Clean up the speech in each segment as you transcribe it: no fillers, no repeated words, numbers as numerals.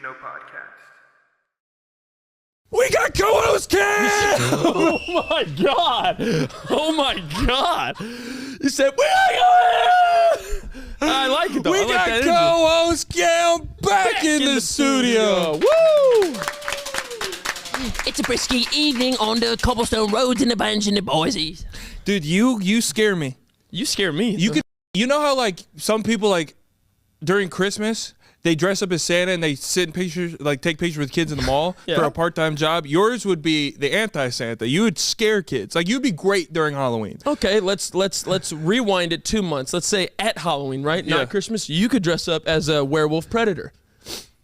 No podcast. We got co-host Cam! Oh my god! Oh my god! You said we are. I like it though. We got co-host Cam back in the studio. Woo! It's a brisky evening on the cobblestone roads in the bands and the boysies. Dude, you scare me. You scare me. You know how like some people like during Christmas they dress up as Santa and they sit in pictures, like take pictures with kids in the mall for a part-time job. Yours would be the anti-Santa. You would scare kids. Like you'd be great during Halloween. Okay, let's rewind it 2 months. Let's say at Halloween, right? Yeah. Not Christmas. You could dress up as a werewolf predator.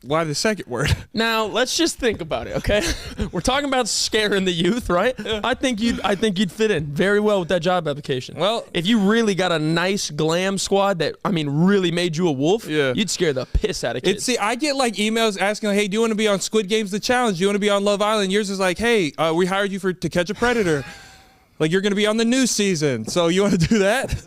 Why the second word? Now let's just think about it, okay? We're talking about scaring the youth, right? Yeah. I think you'd fit in very well with that job application. Well, if you really got a nice glam squad that really made you a wolf, yeah, you'd scare the piss out of kids. See, I get like emails asking, like, hey, do you want to be on Squid Games The Challenge? Do you want to be on Love Island? Yours is like, hey, we hired you to catch a predator. Like you're gonna be on the new season, so you want to do that?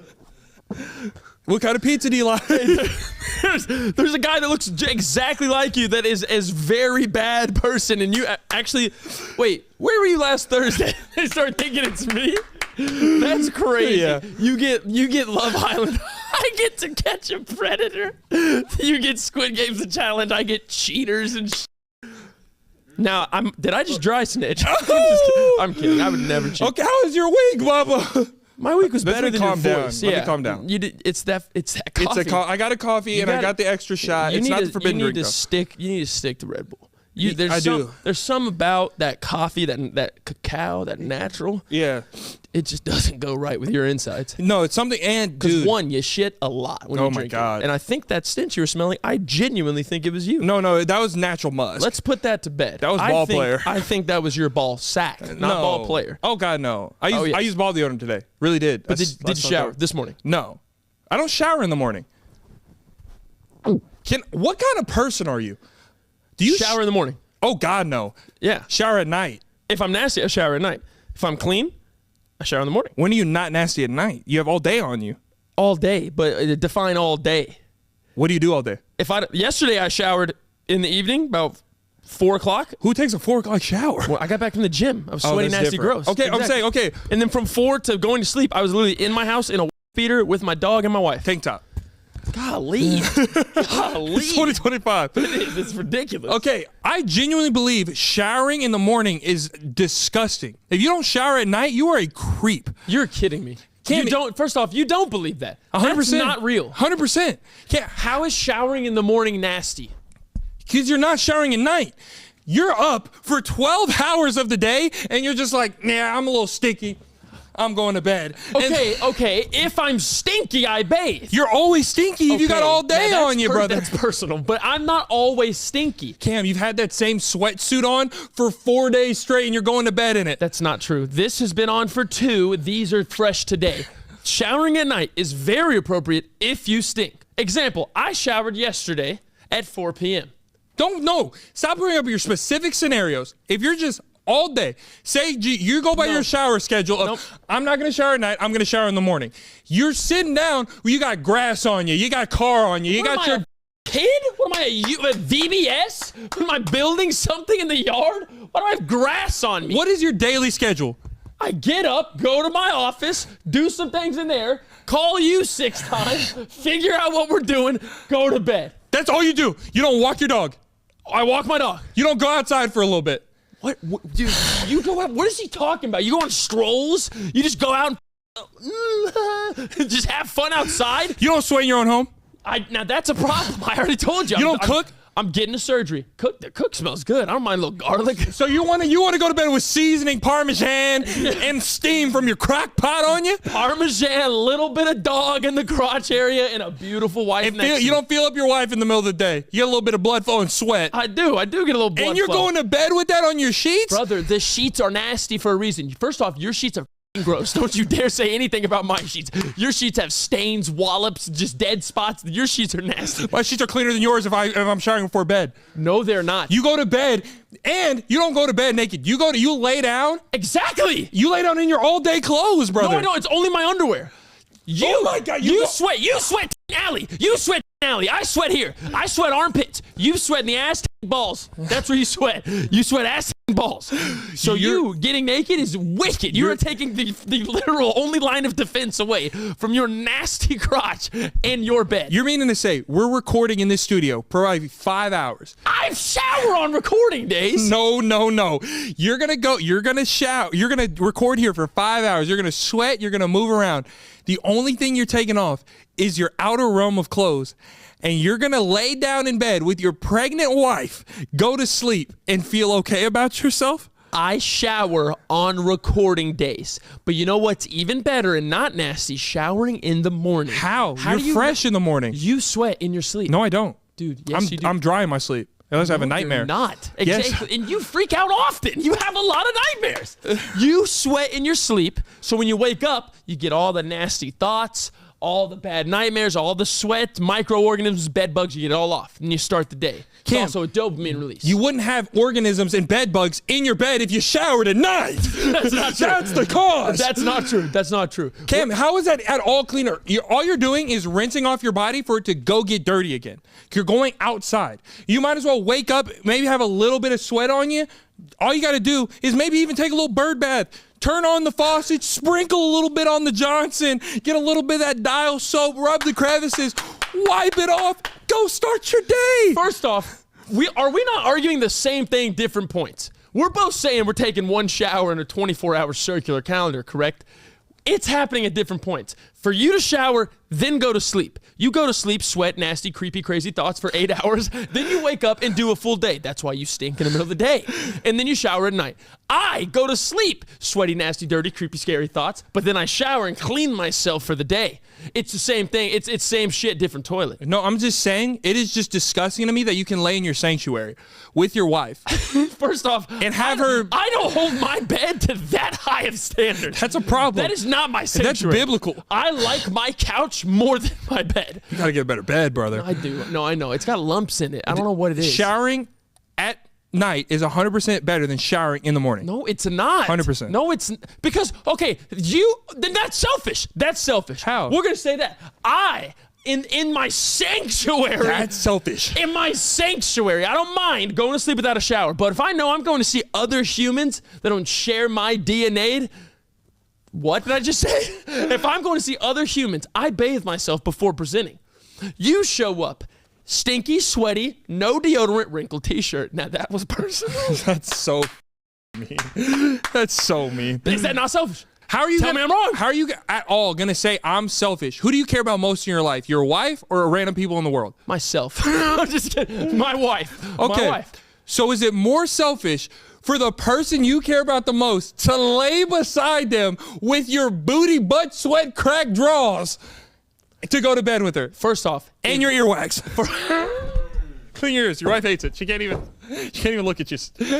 What kind of pizza do you like? There's a guy that looks exactly like you that is a very bad person, and you actually, wait, where were you last Thursday? They start thinking it's me? That's crazy. Yeah. You get Love Island. I get to catch a predator. You get Squid Games The Challenge. I get cheaters and Now, did I just dry snitch? I'm kidding. I would never cheat. Okay, how was your week, Bubba? My week was better than your voice. Let me calm down. It's that coffee. I got a coffee and I got the extra shot. It's not the forbidden drink, though. You need to stick to Red Bull. I do. There's some about that coffee, that cacao, that natural. Yeah. It just doesn't go right with your insides. No, it's something, and Because dude. one, you shit a lot when you drink God. it. And I think that stench you were smelling, I genuinely think it was you. No, that was natural musk. Let's put that to bed. That was ball player. I think that was your ball sack, not ball player. Oh, God, no. I used ball deodorant today. Really did. But did you shower this morning? No. I don't shower in the morning. What kind of person are you? Do you shower in the morning? Oh, God, no. Yeah. Shower at night. If I'm nasty, I shower at night. If I'm clean, I shower in the morning. When are you not nasty at night? You have all day on you. All day, but define all day. What do you do all day? Yesterday I showered in the evening about 4 o'clock. Who takes a 4 o'clock shower? Well, I got back from the gym. I was sweaty, nasty, gross. Okay, exactly. I'm saying, okay. And then from 4 to going to sleep, I was literally in my house in a beater with my dog and my wife. Tank top. Golly. Golly. It's 2025. It is. It's ridiculous. Okay, I genuinely believe showering in the morning is disgusting. If you don't shower at night, you are a creep. You're kidding me. First off, you don't believe that. 100%. That's not real. 100%. How is showering in the morning nasty? Because you're not showering at night. You're up for 12 hours of the day, and you're just like, nah, I'm a little sticky. I'm going to bed. Okay. If I'm stinky, I bathe. You're always stinky if you got all day on you, brother. That's personal, but I'm not always stinky. Cam, you've had that same sweatsuit on for 4 days straight, and you're going to bed in it. That's not true. This has been on for 2. These are fresh today. Showering at night is very appropriate if you stink. Example, I showered yesterday at 4 p.m. Stop bringing up your specific scenarios. If you're just all day, say you go by your shower schedule of, I'm not going to shower at night, I'm going to shower in the morning. You're sitting down, you got grass on you, you got car on you, got your kid? What am I, a VBS? Am I building something in the yard? Why do I have grass on me? What is your daily schedule? I get up, go to my office, do some things in there, call you 6 times, figure out what we're doing, go to bed. That's all you do. You don't walk your dog. I walk my dog. You don't go outside for a little bit. What dude, you go out, what is he talking about? You go on strolls? You just go out and just have fun outside? You don't sweat in your own home? Now that's a problem. I already told you. You don't cook? I'm getting a surgery. The cook smells good. I don't mind a little garlic. So you want to go to bed with seasoning, Parmesan, and steam from your crock pot on you? Parmesan, a little bit of dog in the crotch area, and a beautiful wife next to me. You don't feel up your wife in the middle of the day. You get a little bit of blood flow and sweat. I do get a little blood flow. And you're going to bed with that on your sheets? Brother, the sheets are nasty for a reason. First off, your sheets are gross. Don't you dare say anything about my sheets. Your sheets have stains, wallops, just dead spots. Your sheets are nasty. My sheets are cleaner than yours if I'm showering before bed. No, they're not. You go to bed, and you don't go to bed naked. You lay down. Exactly. You lay down in your all-day clothes, brother. No, it's only my underwear. Oh my God, you sweat alley. You sweat alley. I sweat here. I sweat armpits. You sweat in the ass balls. That's where you sweat. You sweat ass balls. So you getting naked is wicked. You're taking the literal only line of defense away from your nasty crotch and your bed. You're meaning to say we're recording in this studio probably 5 hours. I shower on recording days. No. You're going to shower. You're going to record here for 5 hours. You're going to sweat. You're going to move around. The only thing you're taking off is your outer realm of clothes. And you're going to lay down in bed with your pregnant wife, go to sleep, and feel okay about yourself? I shower on recording days. But you know what's even better and not nasty? Showering in the morning. How you're fresh in the morning. You sweat in your sleep. No, I don't. Dude, yes, you do. I'm dry in my sleep. Unless I have a nightmare. You're not. Yes. Exactly. And you freak out often. You have a lot of nightmares. You sweat in your sleep. So when you wake up, you get all the nasty thoughts, all the bad nightmares, all the sweat, microorganisms, bed bugs, you get it all off. And you start the day. It's also a dopamine release. You wouldn't have organisms and bed bugs in your bed if you showered at night. That's not true. That's the cause. That's not true. That's not true. Cam, how is that at all cleaner? All you're doing is rinsing off your body for it to go get dirty again. You're going outside. You might as well wake up, maybe have a little bit of sweat on you. All you got to do is maybe even take a little bird bath. Turn on the faucet, sprinkle a little bit on the Johnson, get a little bit of that Dial soap, rub the crevices, wipe it off, go start your day. First off, are we not arguing the same thing, different points? We're both saying we're taking one shower in a 24-hour circular calendar, correct? It's happening at different points. For you to shower, then go to sleep. You go to sleep, sweat, nasty, creepy, crazy thoughts for 8 hours. Then you wake up and do a full day. That's why you stink in the middle of the day. And then you shower at night. I go to sleep, sweaty, nasty, dirty, creepy, scary thoughts. But then I shower and clean myself for the day. It's the same thing. It's same shit, different toilet. No, I'm just saying it is just disgusting to me that you can lay in your sanctuary with your wife. First off, and have her. I don't hold my bed to that high of standards. That's a problem. That is not my sanctuary. That's biblical. I like my couch more than my bed. You gotta get a better bed, brother. I do. No, I know. It's got lumps in it. I don't know what it is. Showering at night is 100% better than showering in the morning. No, it's not. 100%. No, it's because then that's selfish. That's selfish. How? We're gonna say that in my sanctuary. That's selfish. In my sanctuary, I don't mind going to sleep without a shower. But if I know I'm going to see other humans that don't share my DNA, what did I just say? If I'm going to see other humans, I bathe myself before presenting. You show up, stinky, sweaty, no deodorant, wrinkled t-shirt. Now that was personal. That's so mean. That's so mean. Is that not selfish? How are you? Tell me I'm wrong. How are you at all gonna say I'm selfish? Who do you care about most in your life? Your wife or random people in the world? Myself. I'm just kidding. My wife. Okay. My wife. So is it more selfish for the person you care about the most to lay beside them with your booty, butt, sweat, crack draws to go to bed with her? First off, and your earwax. Clean your ears. Your wife hates it. She can't even look at you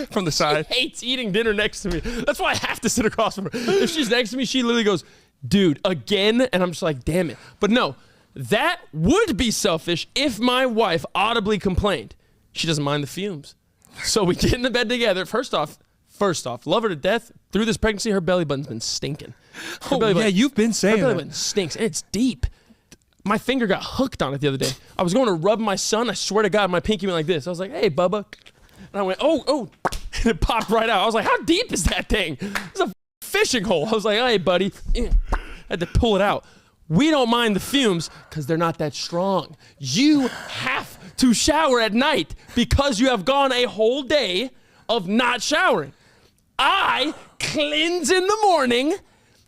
from the side. She hates eating dinner next to me. That's why I have to sit across from her. If she's next to me, she literally goes, dude, again? And I'm just like, damn it. But no, that would be selfish if my wife audibly complained. She doesn't mind the fumes. So we get in the bed together. First off, love her to death. Through this pregnancy, her belly button's been stinking. You've been saying her belly button stinks, and it's deep. My finger got hooked on it the other day. I was going to rub my son. I swear to God, my pinky went like this. I was like, hey, Bubba. And I went, oh. And it popped right out. I was like, how deep is that thing? It's a fishing hole. I was like, hey, buddy. I had to pull it out. We don't mind the fumes because they're not that strong. You have to shower at night because you have gone a whole day of not showering. I cleanse in the morning.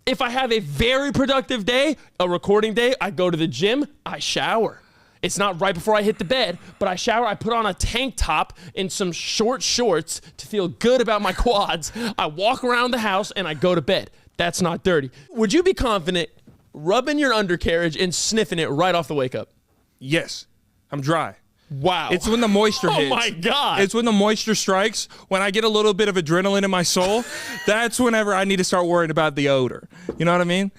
If I have a very productive day, a recording day, I go to the gym, I shower. It's not right before I hit the bed, but I shower, I put on a tank top and some short shorts to feel good about my quads. I walk around the house and I go to bed. That's not dirty. Would you be confident rubbing your undercarriage and sniffing it right off the wake up? Yes. I'm dry. Wow. It's when the moisture hits. Oh my God. It's when the moisture strikes, when I get a little bit of adrenaline in my soul, that's whenever I need to start worrying about the odor. You know what I mean?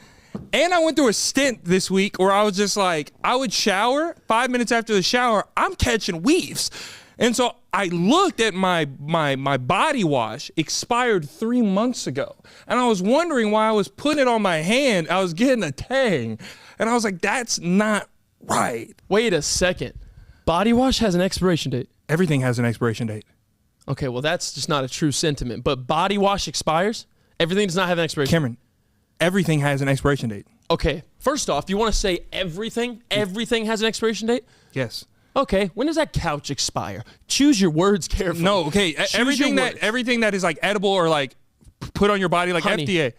And I went through a stint this week where I was just like, I would shower, 5 minutes after the shower, I'm catching weaves. And so I looked at my body wash expired 3 months ago. And I was wondering why I was putting it on my hand. I was getting a tang. And I was like, that's not Right. Wait a second. Body wash has an expiration date. Everything has an expiration date. Okay, well, that's just not a true sentiment. But body wash expires? Everything does not have an expiration date. Cameron, everything has an expiration date. Okay, first off, you want to say everything has an expiration date? Yes. Okay, when does that couch expire? Choose your words carefully. No, okay. Choose Everything your that words. everything that is like edible or like put on your body, like Honey. FDA.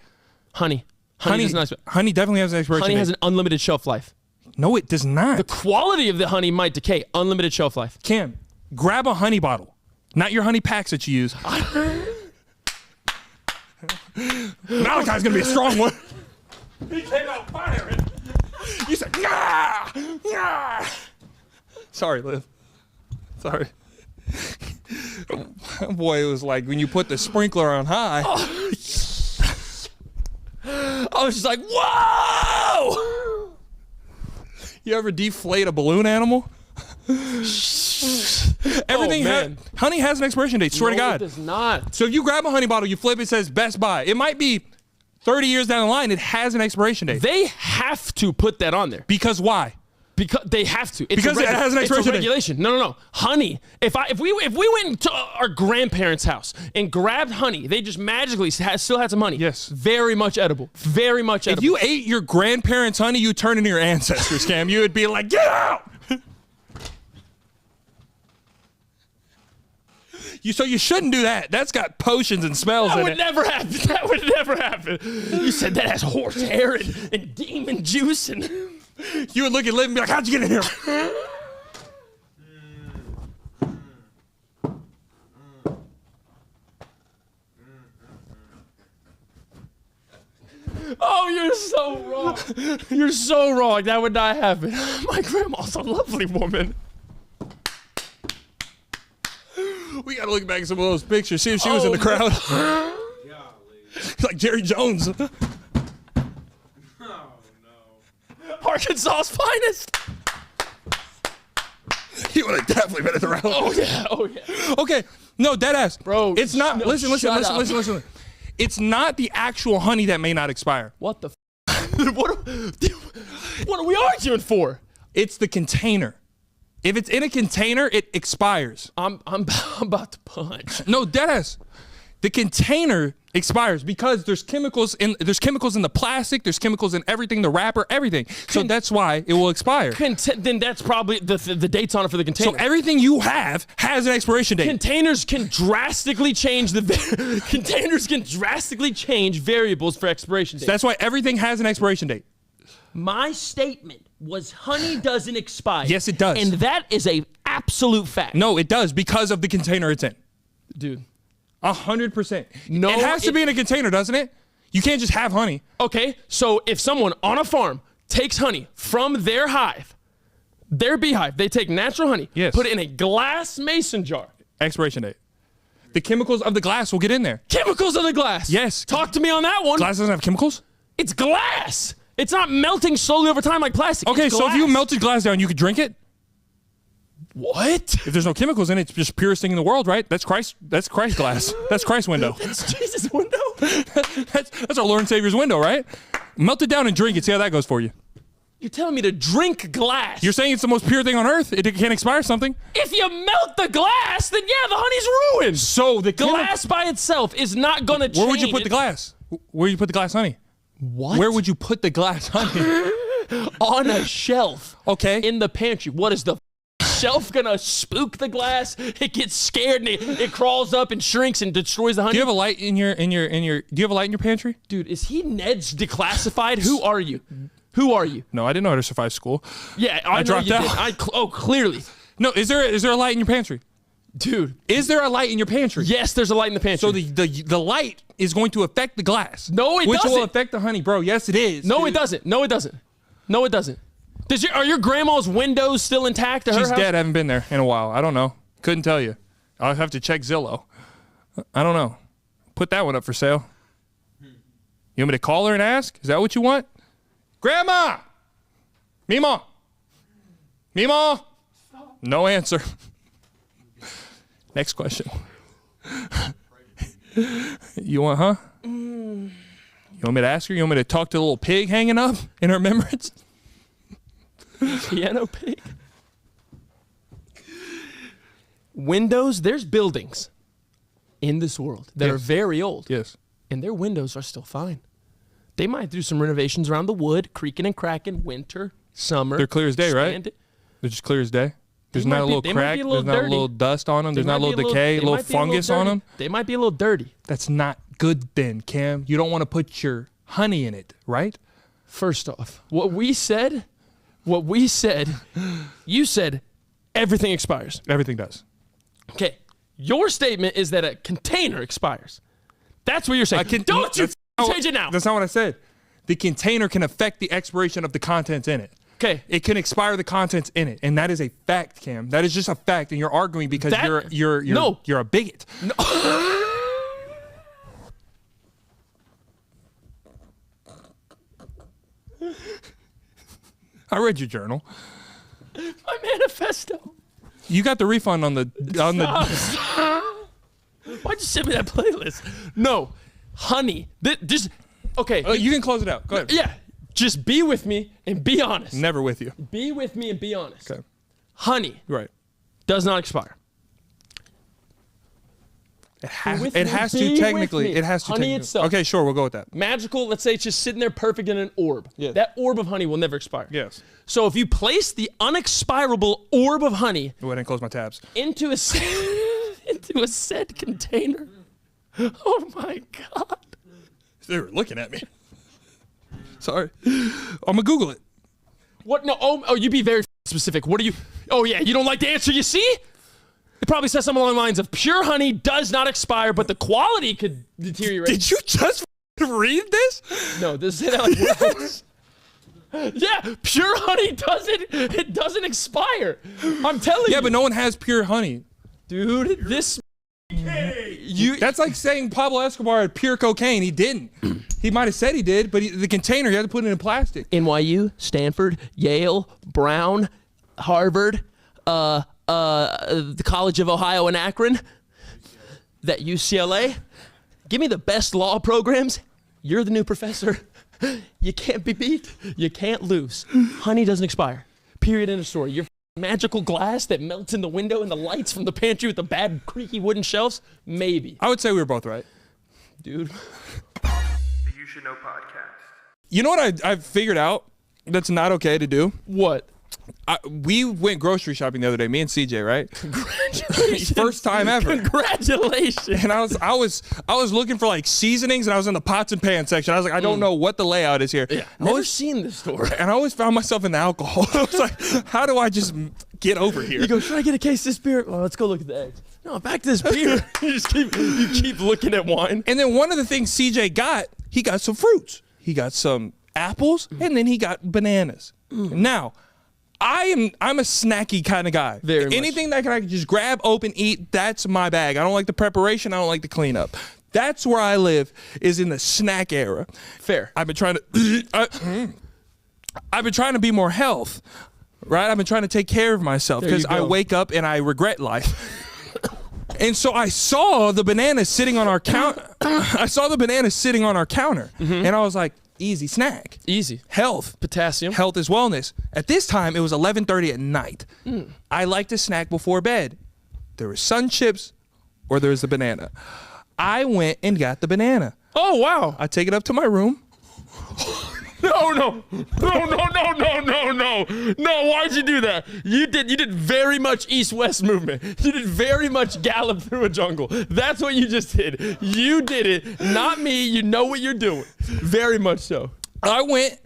Honey does not expire. Honey definitely has an expiration Honey date. has an unlimited shelf life. No, it does not. The quality of the honey might decay. Unlimited shelf life. Cam, grab a honey bottle, not your honey packs that you use. Malachi's gonna be a strong one. He came out firing. You said, yeah, yeah. Sorry, Liv. Sorry. Boy, it was like when you put the sprinkler on high. I was just like, whoa! You ever deflate a balloon animal? Everything, man. honey has an expiration date. Swear to No, God. it does not. So if you grab a honey bottle, you flip it, says Best Buy. It might be 30 years down the line. It has an expiration date. They have to put that on there. Because why? Because they have to. It's Because it has an it's a expiration date. regulation. No. Honey. If we went to our grandparents' house and grabbed honey, they just magically still had some honey. Yes. Very much edible. Very much edible. If you ate your grandparents' honey, you turn into your ancestors, Cam. You would be like, get out! So you shouldn't do that. That's got potions and smells That in would it. never happen. That would never happen. You said that has horsehair and demon juice and. You would look at Liv and be like, how'd you get in here? Oh, you're so wrong. You're so wrong. That would not happen. My grandma's a lovely woman. We gotta look back at some of those pictures, see if she was in the crowd. Like Jerry Jones. Arkansas's finest. He would have definitely been at the rally. Oh yeah. Okay, no, dead ass. Bro, it's not. no, listen. shut up. It's not the actual honey that may not expire. What the? What are we arguing for? It's the container. If it's in a container, it expires. I'm about to punch. No, deadass. The container expires because there's chemicals in the plastic, there's chemicals in everything, the wrapper, everything. So that's why it will expire. Then that's probably the dates on it for the container. So everything you have has an expiration date. Containers can drastically change variables for expiration dates. That's why everything has an expiration date. My statement was honey doesn't expire. Yes, it does. And that is a absolute fact. No, it does because of the container it's in. Dude. 100%. No, it has to be in a container, doesn't it? You can't just have honey. Okay, so if someone on a farm takes honey from their hive, their beehive, they take natural honey, Yes. put it in a glass mason jar. Expiration date. The chemicals of the glass will get in there. Chemicals of the glass. Yes. Talk to me on that one. Glass doesn't have chemicals? It's glass. It's not melting slowly over time like plastic. Okay, It's so if you glass. melted glass down, you could drink it? What? If there's no chemicals in it, it's just purest thing in the world, right? That's Christ glass. That's Christ's window. It's Jesus' window. That's our Lord and Savior's window, right? Melt it down and drink it. See how that goes for you. You're telling me to drink glass. You're saying it's the most pure thing on earth? It can't expire something? If you melt the glass, then yeah, the honey's ruined. So the Glass by itself is not gonna change. Where would you put the glass? Where would you put the glass honey? What? Where would you put the glass honey? On a shelf. Okay. In the pantry. What is the shelf gonna spook the glass? It gets scared and it crawls up and shrinks and destroys the honey. Do you have a light in your do you have a light in your pantry? Dude, is he Ned's Declassified? Who are you? Who are you? No, I didn't know how to survive school. Yeah, I know dropped you out. did. Clearly. No, is there a light in your pantry? Dude. Is there a light in your pantry? Yes, there's a light in the pantry. So the light is going to affect the glass. No, it which doesn't. will affect the honey, bro. Yes, it is. No, dude. it doesn't. No, it doesn't. No, it doesn't. Are your grandma's windows still intact at her She's house? dead. I haven't been there in a while. I don't know. Couldn't tell you. I'll have to check Zillow. I don't know. Put that one up for sale. You want me to call her and ask? Is that what you want? Grandma! Mima! Mima! No answer. Next question. You want, huh? You want me to ask her? You want me to talk to the little pig hanging up in her remembrance? Piano pig. Windows, there's buildings in this world that are very old. Yes. And their windows are still fine. They might do some renovations around the wood, creaking and cracking, winter, summer. They're clear as day, right? They're just clear as day. There's not a little crack. There's not a little dust on them. There's not a little decay, a little fungus on them. They might be a little dirty. That's not good then, Cam. You don't want to put your honey in it, right? First off, what we said, you said everything expires. Everything does. Okay. Your statement is that a container expires. That's what you're saying. Don't you change it now. That's not what I said. The container can affect the expiration of the contents in it. Okay. It can expire the contents in it, and that is a fact, Cam. That is just a fact, and you're arguing because you're a bigot. No. I read your journal. My manifesto. You got the refund on the Why'd you send me that playlist? No, honey. Just okay. You can close it out. Go ahead. Yeah. Just be with me and be honest. Never with you. Be with me and be honest. Okay. Honey. Right. Does not expire. It has to technically. It has to. Honey itself. Okay, sure. We'll go with that. Magical. Let's say it's just sitting there perfect in an orb. Yeah. That orb of honey will never expire. Yes. So if you place the unexpirable orb of honey Go ahead and close my tabs. into a said container. Oh my God. They were looking at me. Sorry. I'm gonna Google it. What? No. Oh, you be very specific. What are you? Oh yeah, you don't like the answer you see? It probably says something along the lines of pure honey does not expire, but the quality could deteriorate. Did you just read this? No, this is like words. Yeah, pure honey doesn't expire. I'm telling you. Yeah, but no one has pure honey. Dude, this That's like saying Pablo Escobar had pure cocaine. He didn't. He might have said he did, but the container, you had to put it in plastic. NYU, Stanford, Yale, Brown, Harvard, the College of Ohio and Akron, that UCLA. Give me the best law programs. You're the new professor. You can't be beat. You can't lose. Honey doesn't expire. Period. End of story. Your magical glass that melts in the window and the lights from the pantry with the bad creaky wooden shelves? Maybe. I would say we were both right. Dude. The You Should Know podcast. You know what I've figured out that's not okay to do? What? We went grocery shopping the other day, me and CJ, right? Congratulations. First time ever. Congratulations. And I was looking for like seasonings, and I was in the pots and pans section. I was like, I don't know what the layout is here. Yeah, never seen this store. And I always found myself in the alcohol. I was like, how do I just get over here? You go, should I get a case of this beer? Well, let's go look at the eggs. No, back to this beer. you keep looking at wine. And then one of the things CJ got, he got some fruits. He got some apples, and then he got bananas. Now, I'm a snacky kind of guy. Very much. Anything that I can just grab, open, eat, that's my bag. I don't like the preparation. I don't like the cleanup. That's where I live, is in the snack era. Fair. I've been trying to be more health, right? I've been trying to take care of myself because I wake up and I regret life. And so I saw the banana sitting on our counter. And I was like, easy snack. Easy. Health. Potassium. Health is wellness. At this time, it was 11:30 at night. I like to snack before bed. There was Sun Chips or there was the banana. I went and got the banana. Oh, wow. I take it up to my room. No, why'd you do that? You did very much east-west movement. You did very much gallop through a jungle. That's what you just did. You did it, not me. You know what you're doing. Very much so. I went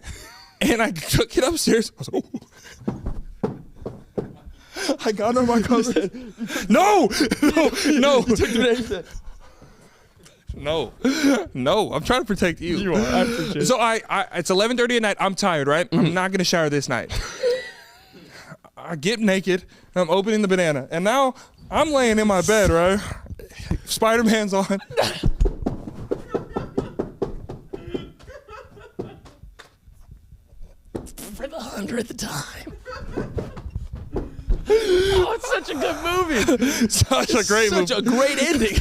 and I took it upstairs. I was like, oh. I got on my cousin. No. You took the No, I'm trying to protect you. You are. I appreciate it. So it's 11:30 at night. I'm tired, right? I'm not gonna shower this night. I get naked. And I'm opening the banana, and now I'm laying in my bed, right? Spider-Man's on. For the 100th time. Oh, it's such a good movie. Such a great movie. Such a great ending.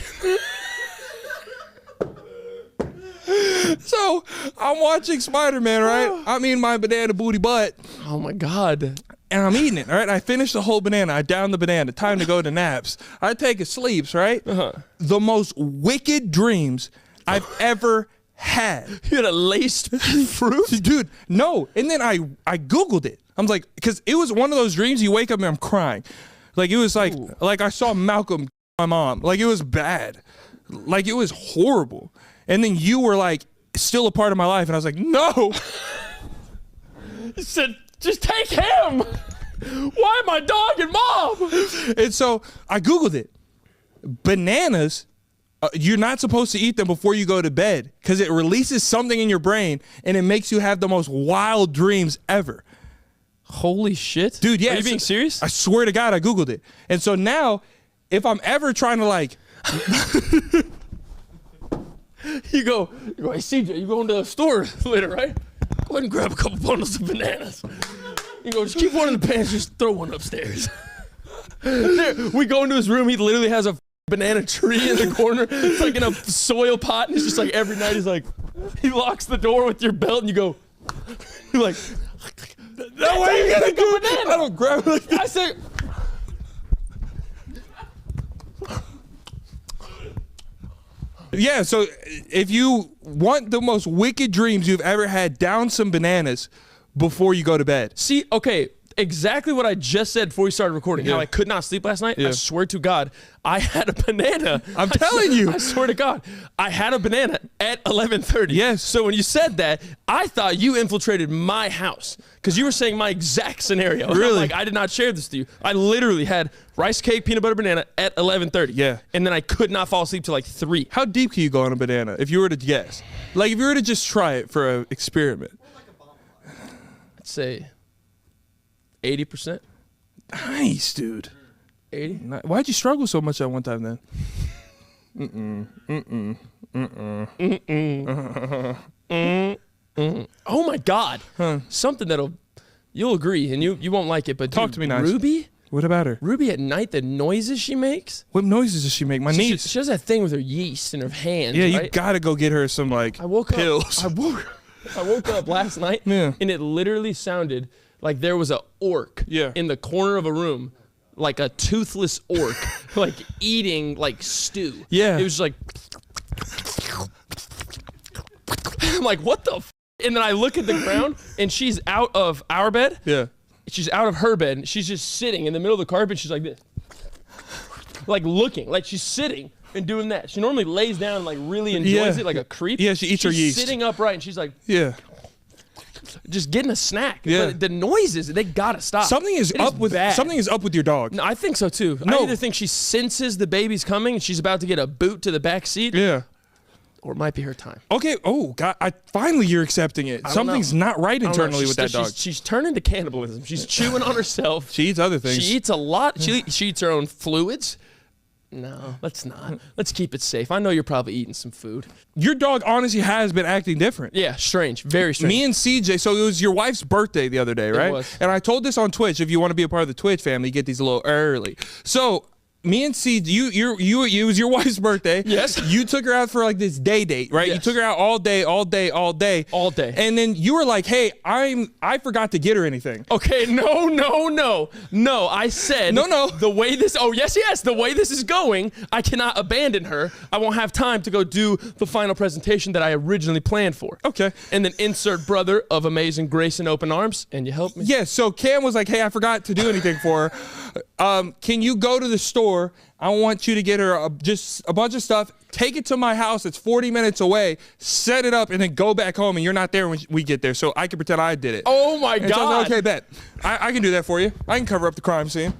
So So I'm watching Spider-Man, right? I'm eating my banana booty butt. Oh my God. And I'm eating it, all right? I finish the whole banana. I down the banana. Time to go to naps. I take a sleeps, right? The most wicked dreams I've ever had. You had a laced fruit? Dude, no. And then I Googled it. I was like, because it was one of those dreams you wake up and I'm crying. Like, it was like I saw Malcolm my mom. Like, it was bad. Like, it was horrible. And then you were like, still a part of my life. And I was like, no. You said, just take him. Why my dog and mom? And so I Googled it. Bananas, you're not supposed to eat them before you go to bed because it releases something in your brain and it makes you have the most wild dreams ever. Holy shit. Dude, yeah. Are you being serious? I swear to God, I Googled it. And so now, if I'm ever trying to like... You go, hey, CJ, you going to the store later, right? Go ahead and grab a couple bundles of bananas. You go, just keep one in the pants, just throw one upstairs. There, we go into his room, he literally has a banana tree in the corner. It's like in a soil pot, and it's just like every night he's like, he locks the door with your belt, and you go, you're like, no way you gonna do it. I don't grab it like that. I say, yeah, so if you want the most wicked dreams you've ever had, down some bananas before you go to bed. see, okay, exactly what I just said before we started recording. How Yeah. I could not sleep last night. Yeah. I swear to God, I had a banana. I'm telling you. I swear to God, I had a banana at 11:30. Yes. So when you said that, I thought you infiltrated my house because you were saying my exact scenario. And I'm Really? like, I did not share this to you. I literally had rice cake, peanut butter, banana at 11:30. Yeah. And then I could not fall asleep till like 3. How deep can you go on a banana if you were to guess? Like, if you were to just try it for an experiment. I'd say 80%. Nice, dude. 80. Why'd you struggle so much at one time then? Oh my God. Something you'll agree, and you won't like it, but Talk dude, to me nice. Ruby? What about her? Ruby at night, the noises she makes. What noises does she make? My She niece. does that thing with her yeast in her hands. Yeah, you right? gotta go get her some like I woke pills. up. I woke up last night, Yeah. and it literally sounded like there was a orc Yeah. in the corner of a room, like a toothless orc, like eating like stew. Yeah. It was like, I'm like, what the? And then I look at the ground, and she's out of our bed. Yeah. She's out of her bed. And she's just sitting in the middle of the carpet. She's like this, like looking, like she's sitting and doing that. She normally lays down and like really enjoys it, like a creep. Yeah, she eats her She's yeast. sitting upright, and she's like Yeah. just getting a snack. Yeah. But the noises, they gotta stop. Something is It up with bad. something is up with your dog. No, I think so too. No. I either think she senses the baby's coming and she's about to get a boot to the back seat, Yeah. or it might be her time. Okay. Oh God! Finally you're accepting it. don't Something's know. not right I don't know. internally She's with that still- dog. She's turning to cannibalism. She's chewing on herself. She eats other things. She eats a lot. She eats her own fluids. No, let's not. Let's keep it safe. I know you're probably eating some food. Your dog honestly has been acting different. Yeah, strange. Very strange. Me and CJ, so it was your wife's birthday the other day, right? was. And I told this on Twitch. If you want to be a part of the Twitch family, you get these a little early. So me and CJ, it was your wife's birthday. Yes. You took her out for like this day date, right? You Yes. took her out all day. All day. And then you were like, "Hey, I forgot to get her anything." Okay, no. I said No. The way this. Oh yes. The way this is going, I cannot abandon her. I won't have time to go do the final presentation that I originally planned for. Okay. And then insert brother of amazing grace and open arms, and you help me. Yeah, so Cam was like, "Hey, I forgot to do anything for her. Can you go to the store? I want you to get her just a bunch of stuff. Take it to my house. It's 40 minutes away. Set it up, and then go back home. And you're not there when we get there, so I can pretend I did it." Oh my And so I was God. like, "Okay, bet. I can do that for you. I can cover up the crime scene."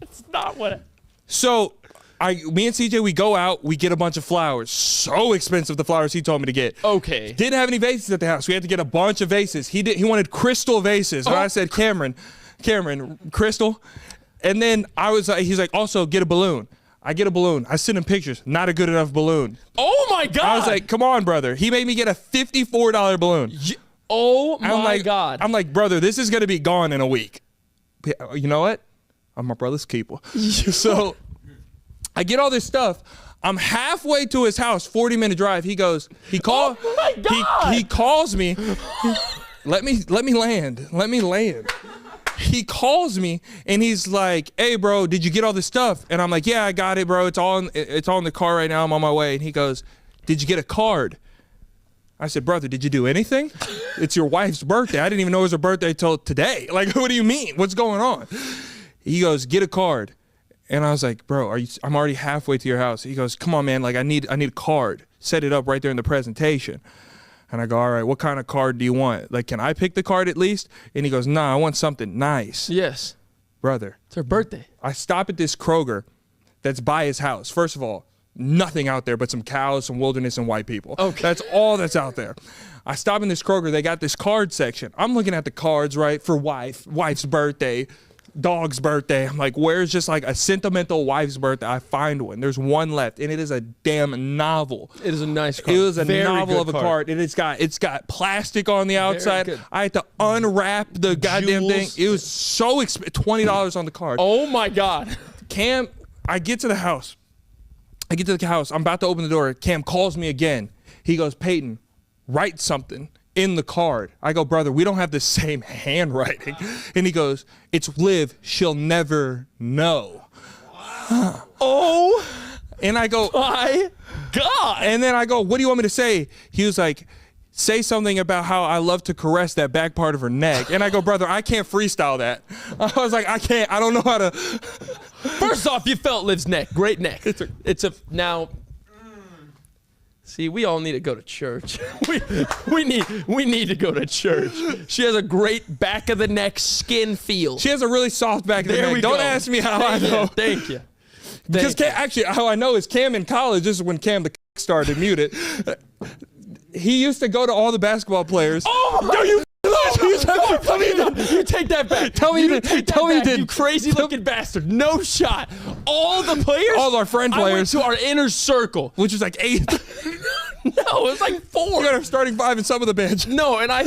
That's not what. So me and CJ, we go out. We get a bunch of flowers. So expensive, the flowers he told me to get. Okay. Didn't have any vases at the house. We had to get a bunch of vases. He wanted crystal vases. And I said, Cameron, crystal. And then he's like, also get a balloon. I get a balloon. I send him pictures. Not a good enough balloon. Oh my God. I was like, come on, brother. He made me get a $54 balloon. oh my I'm God. I'm like, brother, this is going to be gone in a week. You know what? I'm my brother's keeper. So I get all this stuff. I'm halfway to his house, 40-minute drive. He calls me. Let me land. He calls me and he's like, "Hey, bro, did you get all this stuff?" And I'm like, "Yeah, I got it, bro. It's all in the car right now. I'm on my way." And he goes, "Did you get a card?" I said, "Brother, did you do anything? It's your wife's birthday. I didn't even know it was her birthday till today. Like, what do you mean? What's going on?" He goes, "Get a card." And I was like, "Bro, I'm already halfway to your house." He goes, "Come on, man. Like, I need a card. Set it up right there in the presentation." And I go, "All right, what kind of card do you want? Like, can I pick the card at least?" And he goes, "Nah, I want something nice." Yes. Brother. It's her birthday. I stop at this Kroger that's by his house. First of all, nothing out there but some cows, some wilderness, and white people. Okay. That's all that's out there. I stop in this Kroger. They got this card section. I'm looking at the cards, right, for wife's birthday, dog's birthday. I'm like, where's just like a sentimental wife's birthday? I find one. There's one left, and it is a damn novel. It is a nice card. It was a Very novel good of a card, and it's got plastic on the outside. good. I had to unwrap the goddamn thing. Jewels. It was so expensive. $20 on the card. Oh my God. Cam, I get to the house. I'm about to open the door. Cam calls me again. He goes, "Peyton, write something in the card." I go, "Brother, we don't have the same handwriting." And he goes, "It's Liv. She'll never know." Oh And I go, my God. and then I go, "What do you want me to say?" He was like, "Say something about how I love to caress that back part of her neck." And I go, "Brother, I can't freestyle that." I was like, I don't know how to. First off, you felt Liv's neck. Great neck. Now. See, we all need to go to church. we need to go to church. She has a great back of the neck skin feel. She has a really soft back of the There neck. we Don't go. ask me how I know. Thank you. Because actually, how I know is Cam in college. This is when Cam the started muted. He used to go to all the basketball players. Oh, no, you take that back. Tell me you did. You crazy looking bastard. No shot. All the players. All our friend I went players. to our inner circle. Which was like 8. No, it was like 4. We got our starting 5 and some of the bench. No, and I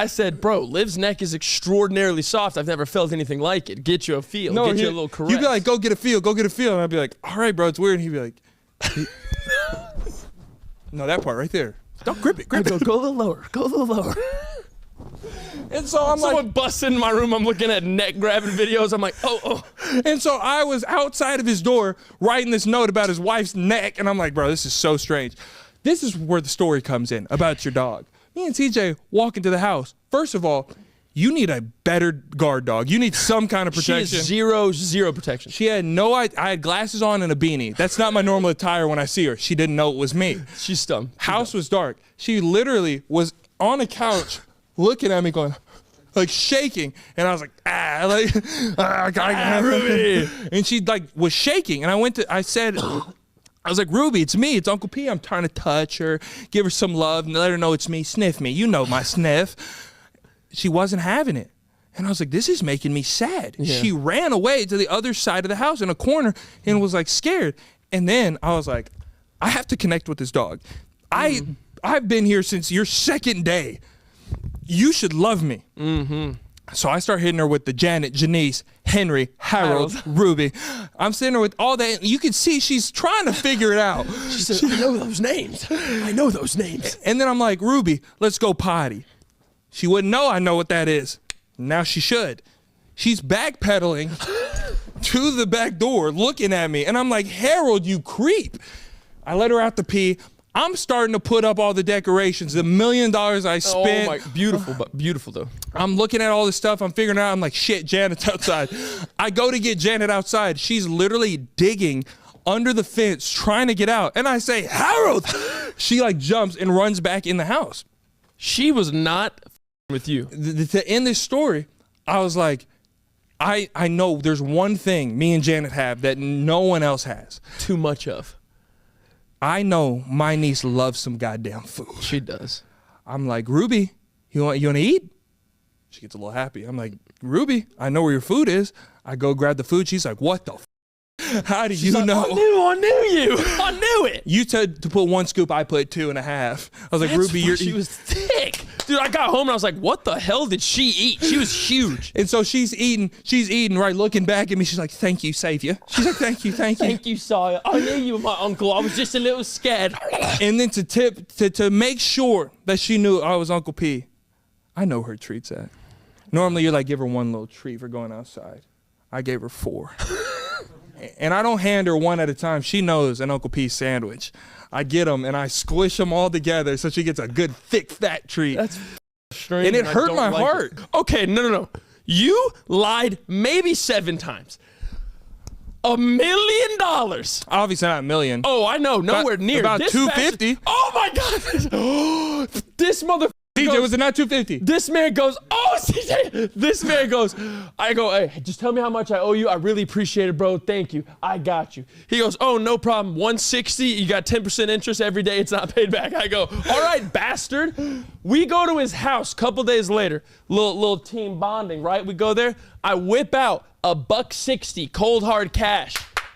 said, "Bro, Liv's neck is extraordinarily soft. I've never felt anything like it. Get you a feel. Get you a little caress." You'd be like, "Go get a feel. Go get a feel." And I'd be like, "All right, bro, it's weird." And he'd be like, "No, that part right there. Don't grip it. go a little lower. Go a little lower. And so I'm Someone like, busts in my room. I'm looking at neck grabbing videos. I'm like, oh. and so I was outside of his door writing this note about his wife's neck. And I'm like, bro, this is so strange. This is where the story comes in about your dog. Me and TJ walk into the house. First of all, you need a better guard dog. You need some kind of protection. She is zero protection. She had I had glasses on and a beanie. That's not my normal attire when I see her. She didn't know it was me. She's dumb. House was dark. She literally was on a couch looking at me going, like shaking. And I was like, Ruby. And she like was shaking. And I said, I was like, "Ruby, it's me. It's Uncle P. I'm trying to touch her, give her some love, and let her know it's me. Sniff me. You know my sniff." She wasn't having it. And I was like, this is making me sad. Yeah. She ran away to the other side of the house in a corner and was like scared. And then I was like, I have to connect with this dog. I've been here since your second day. You should love me. Mm-hmm. So I start hitting her with the Janet, Janice, Henry, Harold, Ruby. I'm sitting there with all that. You can see she's trying to figure it out. She said, "I know those names. I know those names." And then I'm like, "Ruby, let's go potty." She wouldn't know I know what that is. Now she should. She's backpedaling to the back door looking at me. And I'm like, "Harold, you creep." I let her out to pee. I'm starting to put up all the decorations, the $1 million I spent. Oh my, beautiful, but beautiful though. I'm looking at all this stuff. I'm figuring it out. I'm like, shit, Janet's outside. I go to get Janet outside. She's literally digging under the fence, trying to get out. And I say, "Harold." She like jumps and runs back in the house. She was not with you. To end this story, I was like, I know there's one thing me and Janet have that no one else has. Too much of. I know my niece loves some goddamn food. She does. I'm like, "Ruby, you want to eat?" She gets a little happy. I'm like, "Ruby, I know where your food is." I go grab the food. She's like, "What the f-?" How do you know? I knew you. I knew it. You said to put 1 scoop, I put 2.5. I was like, Ruby, she was thick. Dude, I got home and I was like, what the hell did she eat? She was huge. And so she's eating, right, looking back at me. She's like, thank you, Savior. She's like, thank you. Thank you, sire. I knew you were my uncle. I was just a little scared. And then to make sure that she knew I was Uncle P, I know her treats at. Normally you're like, give her 1 little treat for going outside. I gave her 4. And I don't hand her 1 at a time. She knows an Uncle P sandwich. I get them and I squish them all together so she gets a good, thick, fat treat. That's strange. And it hurt my heart. Okay, no. You lied maybe 7 times. $1 million. Obviously not a million. Oh, I know. Nowhere near. About This 250. Oh my God. This motherfucker. CJ, was it not 250? This man goes, oh, CJ. This man goes, I go, hey, just tell me how much I owe you. I really appreciate it, bro. Thank you. I got you. He goes, oh, no problem. 160. You got 10% interest every day. It's not paid back. I go, all right, bastard. We go to his house a couple days later. Little team bonding, right? We go there. I whip out $160 cold hard cash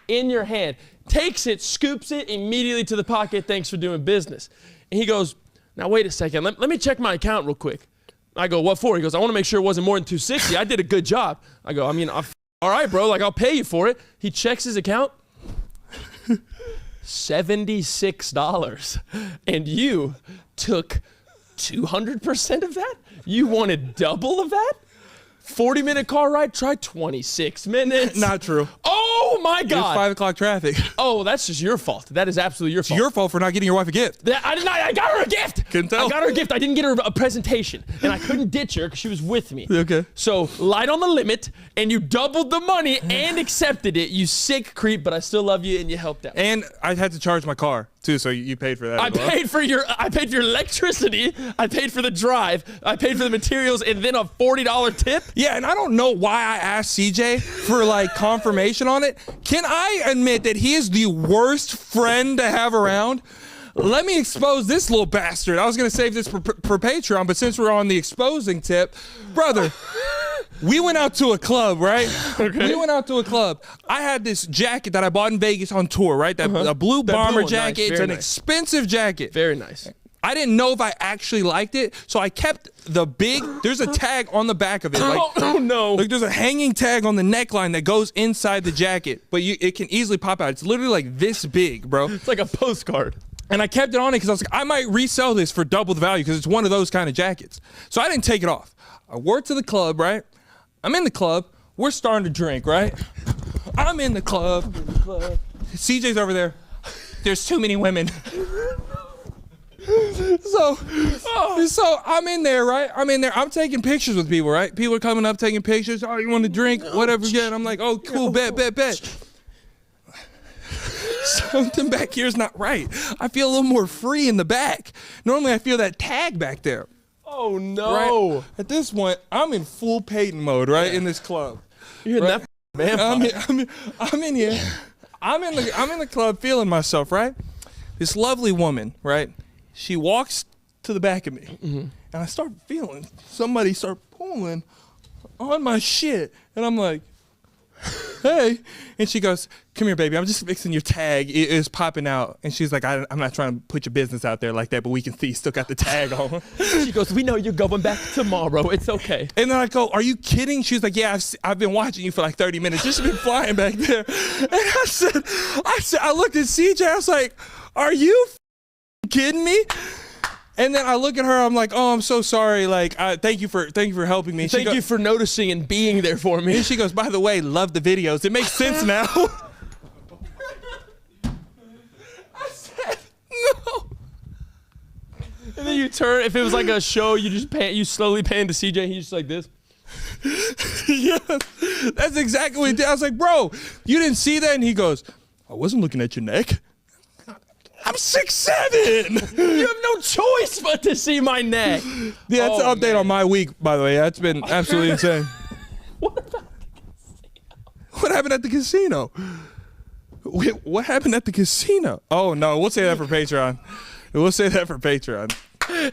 in your hand. Takes it, scoops it immediately to the pocket. Thanks for doing business. And he goes, now, wait a second. Let me check my account real quick. I go, what for? He goes, I want to make sure it wasn't more than 260. I did a good job. I go, all right, bro. Like, I'll pay you for it. He checks his account. $76. And you took 200% of that? You wanted double of that? 40-minute car ride? Try 26 minutes. Not true. Oh, my It was God. 5 o'clock traffic. Oh, that's just your fault. That is absolutely your fault. It's your fault for not getting your wife a gift. I got her a gift. Couldn't tell. I got her a gift. I didn't get her a presentation. And I couldn't ditch her because she was with me. Okay. So, lied on the limit, and you doubled the money and accepted it. You sick creep, but I still love you, and you helped out. And I had to charge my car, too, so you paid for that I as well. paid for your electricity. I paid for the drive. I paid for the materials, and then a $40 tip. Yeah, and I don't know why I asked CJ for, like, confirmation on it. Can I admit that he is the worst friend to have around? Let me expose this little bastard. I was going to save this for Patreon, but since we're on the exposing tip, brother, we went out to a club, right? Okay. We went out to a club. I had this jacket that I bought in Vegas on tour, right? That a blue bomber jacket. Nice, it's an nice. Expensive jacket. Very nice. I didn't know if I actually liked it, so I kept there's a tag on the back of it. Like, Oh, no. Like there's a hanging tag on the neckline that goes inside the jacket, but it can easily pop out. It's literally like this big, bro. It's like a postcard. And I kept it on it because I was like, I might resell this for double the value because it's one of those kind of jackets. So I didn't take it off. I wore it to the club, right? I'm in the club. We're starting to drink, right? I'm in the club. CJ's over there. There's too many women. So I'm in there, right? I'm in there. I'm taking pictures with people, right? People are coming up, taking pictures. Oh, you want to drink? Whatever. Yeah. And I'm like, oh, cool. Bet. Something back here is not right. I feel a little more free in the back. Normally, I feel that tag back there. Oh, no. Right? At this point, I'm in full Peyton mode, right? In this club. You're in right? that vampire. I'm in here. I'm in the club feeling myself, right? This lovely woman, right? She walks to the back of me, and I start feeling somebody start pulling on my shit, and I'm like, hey. And she goes, come here, baby. I'm just fixing your tag. It is popping out. And she's like, I'm not trying to put your business out there like that, but we can see you still got the tag on. She goes, we know you're going back tomorrow. It's okay. And then I go, are you kidding? She's like, yeah, I've been watching you for like 30 minutes. Just been flying back there. And I looked at CJ. I was like, are you kidding me? And then I look at her, I'm like, oh, I'm so sorry. Like, thank you for helping me. Thank you for noticing and being there for me. And she goes, by the way, love the videos. It makes sense now. I said, no. And then you turn, if it was like a show, you slowly pan to CJ, he's just like this. Yeah, that's exactly what he did. I was like, bro, you didn't see that? And he goes, I wasn't looking at your neck. I'm 6'7". You have no choice but to see my neck. Yeah, that's an update on my week, by the way. That's been absolutely insane. What happened at the casino? Wait, what happened at the casino? Oh, no, we'll say that for Patreon.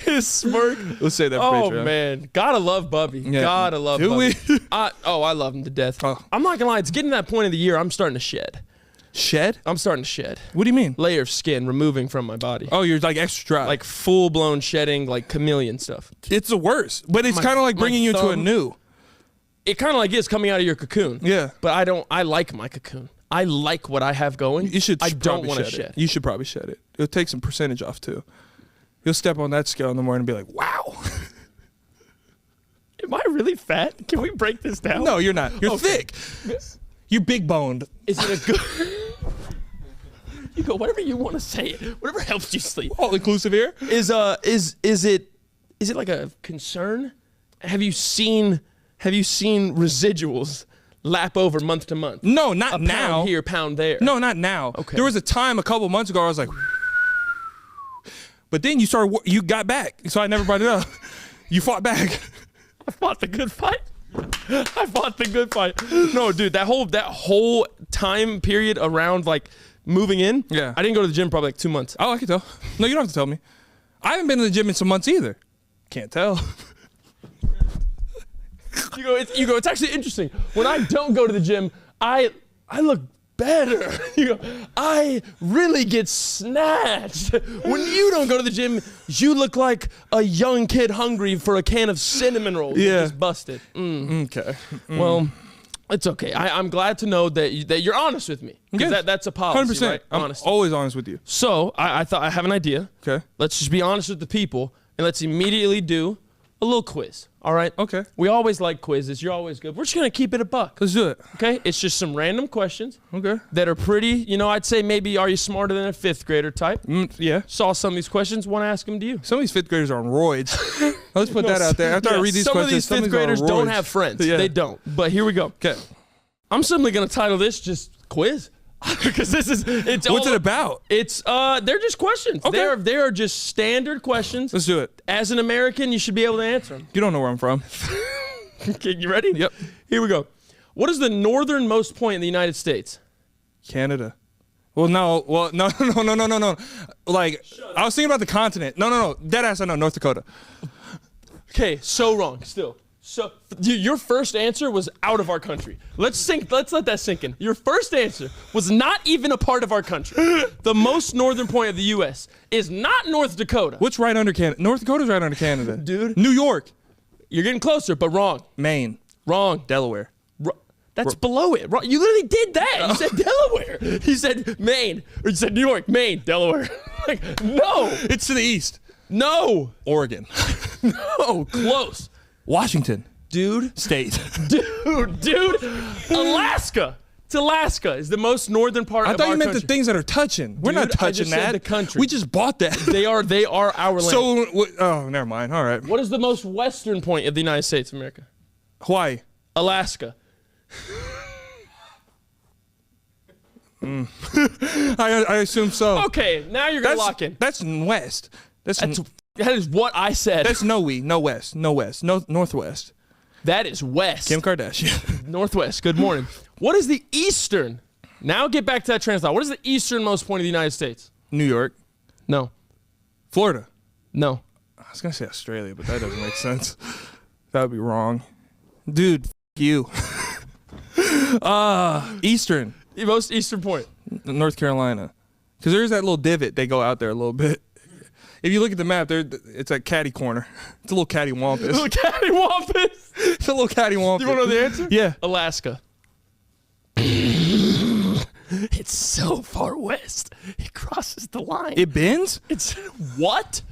His smirk. We'll say that for Patreon. Oh, man. Gotta love Bubby. Yeah. Gotta love Do Bubby. we? I love him to death. Oh. I'm not gonna lie. It's getting to that point of the year I'm starting to shed. Shed? I'm starting to shed. What do you mean? Layer of skin removing from my body. Oh, you're like extra dry. Like full-blown shedding, like chameleon stuff. It's the worst. But it's kind of like bringing you to a new. It kind of like is coming out of your cocoon. Yeah. But I like my cocoon. I like what I have going. You should. I don't want to shed shed. it. You should probably shed it. It'll take some percentage off too. You'll step on that scale in the morning and be like, wow. Am I really fat? Can we break this down? No, you're not. You're thick. You're big boned. Is it a good... You go, whatever you want to say it. Whatever helps you sleep. All inclusive here. Is it like a concern? Have you seen residuals lap over month to month? No, not now. Pound here, pound there. No, not now. Okay. There was a time a couple months ago I was like, but then you got back, so I never brought it up. You fought back. I fought the good fight. No, dude, that whole time period around like moving in. Yeah. I didn't go to the gym probably like 2 months. Oh, I can tell. No, you don't have to tell me. I haven't been to the gym in some months either. Can't tell. You go, it's actually interesting. When I don't go to the gym, I look better. You go, I really get snatched. When you don't go to the gym, you look like a young kid hungry for a can of cinnamon rolls. Yeah. Just busted. Okay. Well, it's okay. I'm glad to know that you're honest with me. Because that's a policy, 100%. right? I'm Honesty. always honest with you. So I thought I have an idea. Okay. Let's just be honest with the people, and let's immediately do a little quiz. All right? Okay. We always like quizzes. You're always good. We're just going to keep it a buck. Let's do it. Okay? It's just some random questions Okay. that are pretty, I'd say maybe are you smarter than a fifth grader type. Yeah. Saw some of these questions, want to ask them to you. Some of these fifth graders are on roids. Let's put that out there. After I read these some questions, of these fifth graders don't have friends. Yeah. They don't. But here we go. Okay. I'm simply going to title this just quiz. Because What's it about? It's they're just questions. Okay. They are just standard questions. Let's do it. As an American, you should be able to answer them. You don't know where I'm from. Okay, you ready? Yep. Here we go. What is the northernmost point in the United States? Canada. Well, no. Like, I was thinking about the continent. No. Deadass, I know. North Dakota. Okay, so wrong. Still. So your first answer was out of our country. Let's let that sink in. Your first answer was not even a part of our country. The most northern point of the U.S. is not North Dakota. What's right under Canada? North Dakota's right under Canada. Dude. New York. You're getting closer, but wrong. Maine. Wrong. Delaware. That's below it. You literally did that. You said Delaware. You said Maine. Or you said New York, Maine, Delaware. Like, no. It's to the east. No. Oregon. No. Close. Washington. Dude. State. Dude. Alaska. It's Alaska. Is the most northern part of our I thought you meant country. the things that are touching. We're Dude, not I touching just said that. the country. We just bought that. They are our land. So, oh, never mind. All right. What is the most western point of the United States of America? Hawaii. Alaska. I assume so. Okay, now you're going to lock in. That's west. That is what I said. That's no west, no northwest. That is west. Kim Kardashian. Northwest. Good morning. What is the eastern? Now get back to that train of thought. What is the easternmost point of the United States? New York. No. Florida. No. I was gonna say Australia, but that doesn't make sense. That would be wrong. Dude, you. Eastern. The most eastern point. North Carolina. Because there's that little divot. They go out there a little bit. If you look at the map, it's a catty corner. It's a little cattywampus. Little cattywampus. It's a little cattywampus. You want to know the answer? Yeah. Alaska. It's so far west. It crosses the line. It bends? It's what?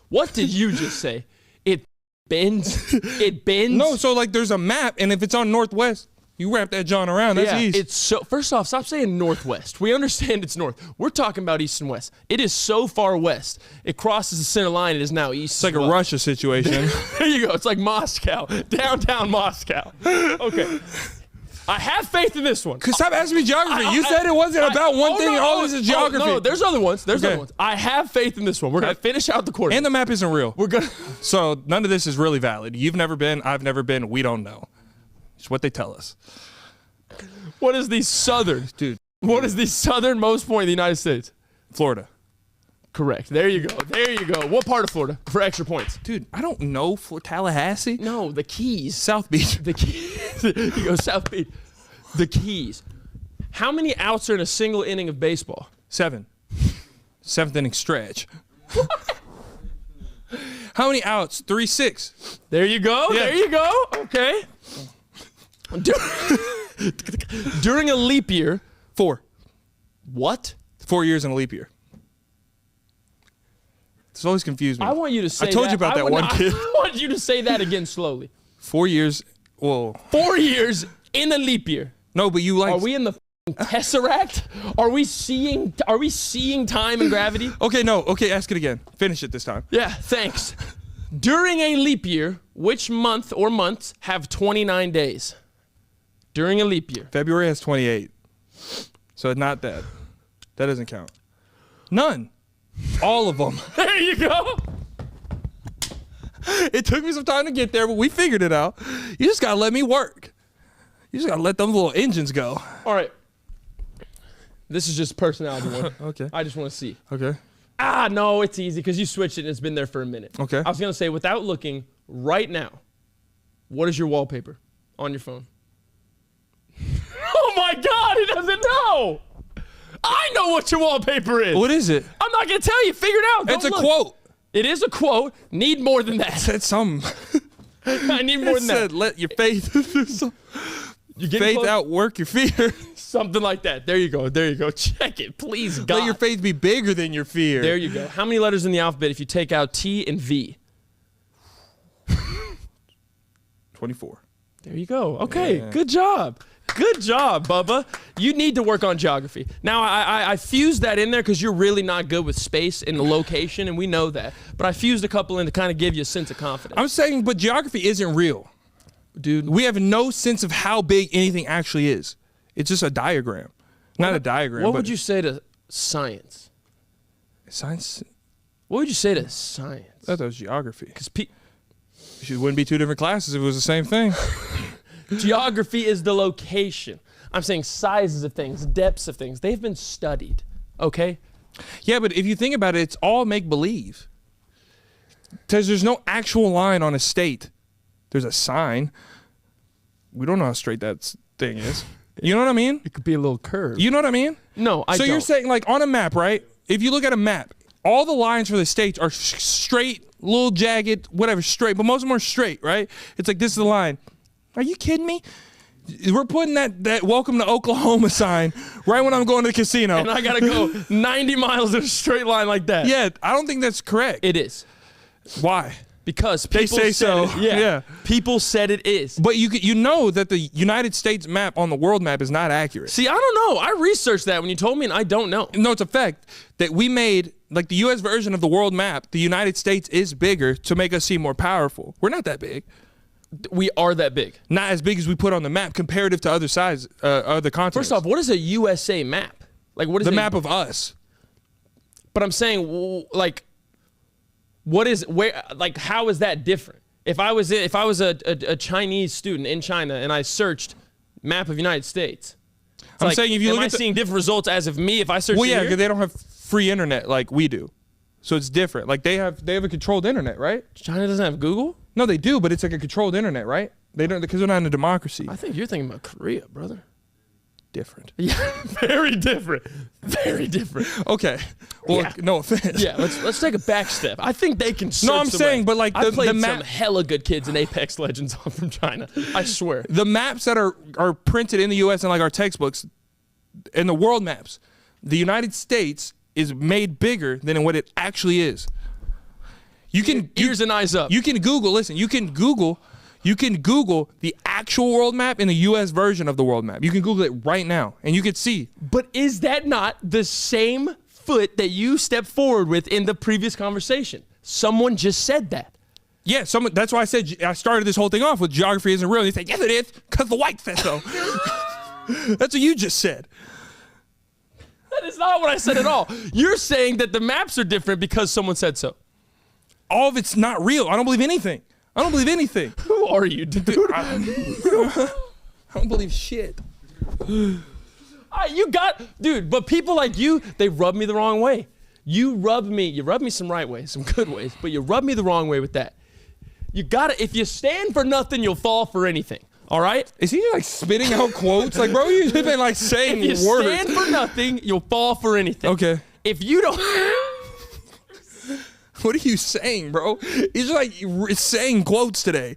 What did you just say? It bends? It bends? No, so like there's a map, and if it's on northwest, you wrap that John around. That's east. It's so. First off, stop saying northwest. We understand it's north. We're talking about east and west. It is so far west. It crosses the center line. It is now east. It's like a Russia situation. There you go. It's like Moscow, downtown Moscow. Okay. I have faith in this one. Cause stop asking me geography. You said it wasn't about one thing. All this is geography. No, there's other ones. There's Okay. other ones. I have faith in this one. We're gonna finish out the quarter. And the map isn't real. We're gonna. So none of this is really valid. You've never been. I've never been. We don't know. It's what they tell us. What is the southern? Dude. What is the southernmost point of the United States? Florida. Correct. There you go. There you go. What part of Florida for extra points? Dude, I don't know. Tallahassee? No, the Keys. South Beach. The Keys. You go South Beach. The Keys. How many outs are in a single inning of baseball? 7. 7th inning stretch. How many outs? 3-6. There you go. Yeah. There you go. Okay. During a leap year. 4. What? 4 years in a leap year. It's always confused me. I want you to say I told you about that one kid. I want you to say that again slowly. 4 years. Whoa. 4 years in a leap year. No, but you like. Are we in the Tesseract? Are we seeing time and gravity? Okay, no. Okay, ask it again. Finish it this time. Yeah, thanks. During a leap year, which month or months have 29 days? During a leap year. February has 28. So not that. That doesn't count. None. All of them. There you go. It took me some time to get there, but we figured it out. You just gotta let me work. You just gotta let them little engines go. All right. This is just personality one. Okay. I just want to see. Okay. No, it's easy because you switched it and it's been there for a minute. Okay. I was going to say, without looking, right now, what is your wallpaper on your phone? Oh my God, he doesn't know. I know what your wallpaper is. What is it? I'm not going to tell you. Figure it out. It's Don't a look. quote. It is a quote. Need more than It that. said something. I need more It than said, that. let your faith You getting faith close? outwork your fear. Something like that. There you go. There you go. Check it, please, God. Let your faith be bigger than your fear. There you go. How many letters in the alphabet if you take out T and V? 24. There you go. Okay, Yeah. good job. Good job, Bubba. You need to work on geography. Now, I fused that in there because you're really not good with space and the location, and we know that. But I fused a couple in to kind of give you a sense of confidence. I'm saying, but geography isn't real. Dude, We have no sense of how big anything actually is. It's just a diagram. Not a diagram. what but would you say to science? Science? What would you say to science? I thought that was geography. Because It wouldn't be 2 different classes if it was the same thing. geography is the location. I'm saying sizes of things, depths of things. They've been studied, okay? Yeah, but if you think about it, it's all make-believe. Because there's no actual line on a state. There's a sign. We don't know how straight that thing is. You know what I mean? It could be a little curve. You know what I mean? No, I So don't. you're saying, like, on a map, right? If you look at a map, all the lines for the states are straight, little jagged, whatever, straight. But most of them are straight, right? It's like, this is the line. Are you kidding me? We're putting that welcome to Oklahoma sign right when I'm going to the casino. And I got to go 90 miles in a straight line like that. Yeah, I don't think that's correct. It is. Why? Because They people say said so. it. Yeah. Yeah. People said it is. But you know that the United States map on the world map is not accurate. See, I don't know. I researched that when you told me, and I don't know. No, it's a fact that we made, like the U.S. version of the world map, the United States is bigger to make us seem more powerful. We're not that big. We are that big. Not as big as we put on the map comparative to other sides, other continents. First off, what is a USA map? Like, what is the a- map of us. But I'm saying, like, what is where? Like, how is that different? If I was a Chinese student in China and I searched map of United States, it's I'm like, saying if you am look I at the- seeing different results as of me if I search? Well, yeah, here? because they don't have free internet like we do, so it's different. Like they have a controlled internet, right? China doesn't have Google. No, they do, but it's like a controlled internet, right? They don't because they're not in a democracy. I think you're thinking about Korea, brother. Different. Yeah, very different. Very different. Okay. Well, Yeah. no offense. Yeah, let's take a back step. I think they can. Search No, I'm the saying, web. but like I the played map, some hella good kids in Apex Legends from China. I swear. the maps that are printed in the U.S. and like our textbooks, and the world maps, the United States is made bigger than what it actually is. You can Ears and eyes up. You can Google. Listen, you can Google the actual world map and the U.S. version of the world map. You can Google it right now, and you could see. But is that not the same foot that you stepped forward with in the previous conversation? Someone just said that. Yeah, that's why I started this whole thing off with geography isn't real. And they said, yes, it is, because the white said so. That's what you just said. That is not what I said at all. You're saying that the maps are different because someone said so. All of it's not real. I don't believe anything. I don't believe anything. Who are you, dude? I don't believe shit. Dude, but people like you, they rub me the wrong way. You rub me some right ways, some good ways, but you rub me the wrong way with that. If you stand for nothing, you'll fall for anything. All right? Is he like spitting out quotes? Like, bro, you've been like saying If you words. stand for nothing, you'll fall for anything. Okay. If you don't... What are you saying, bro? He's like saying quotes today.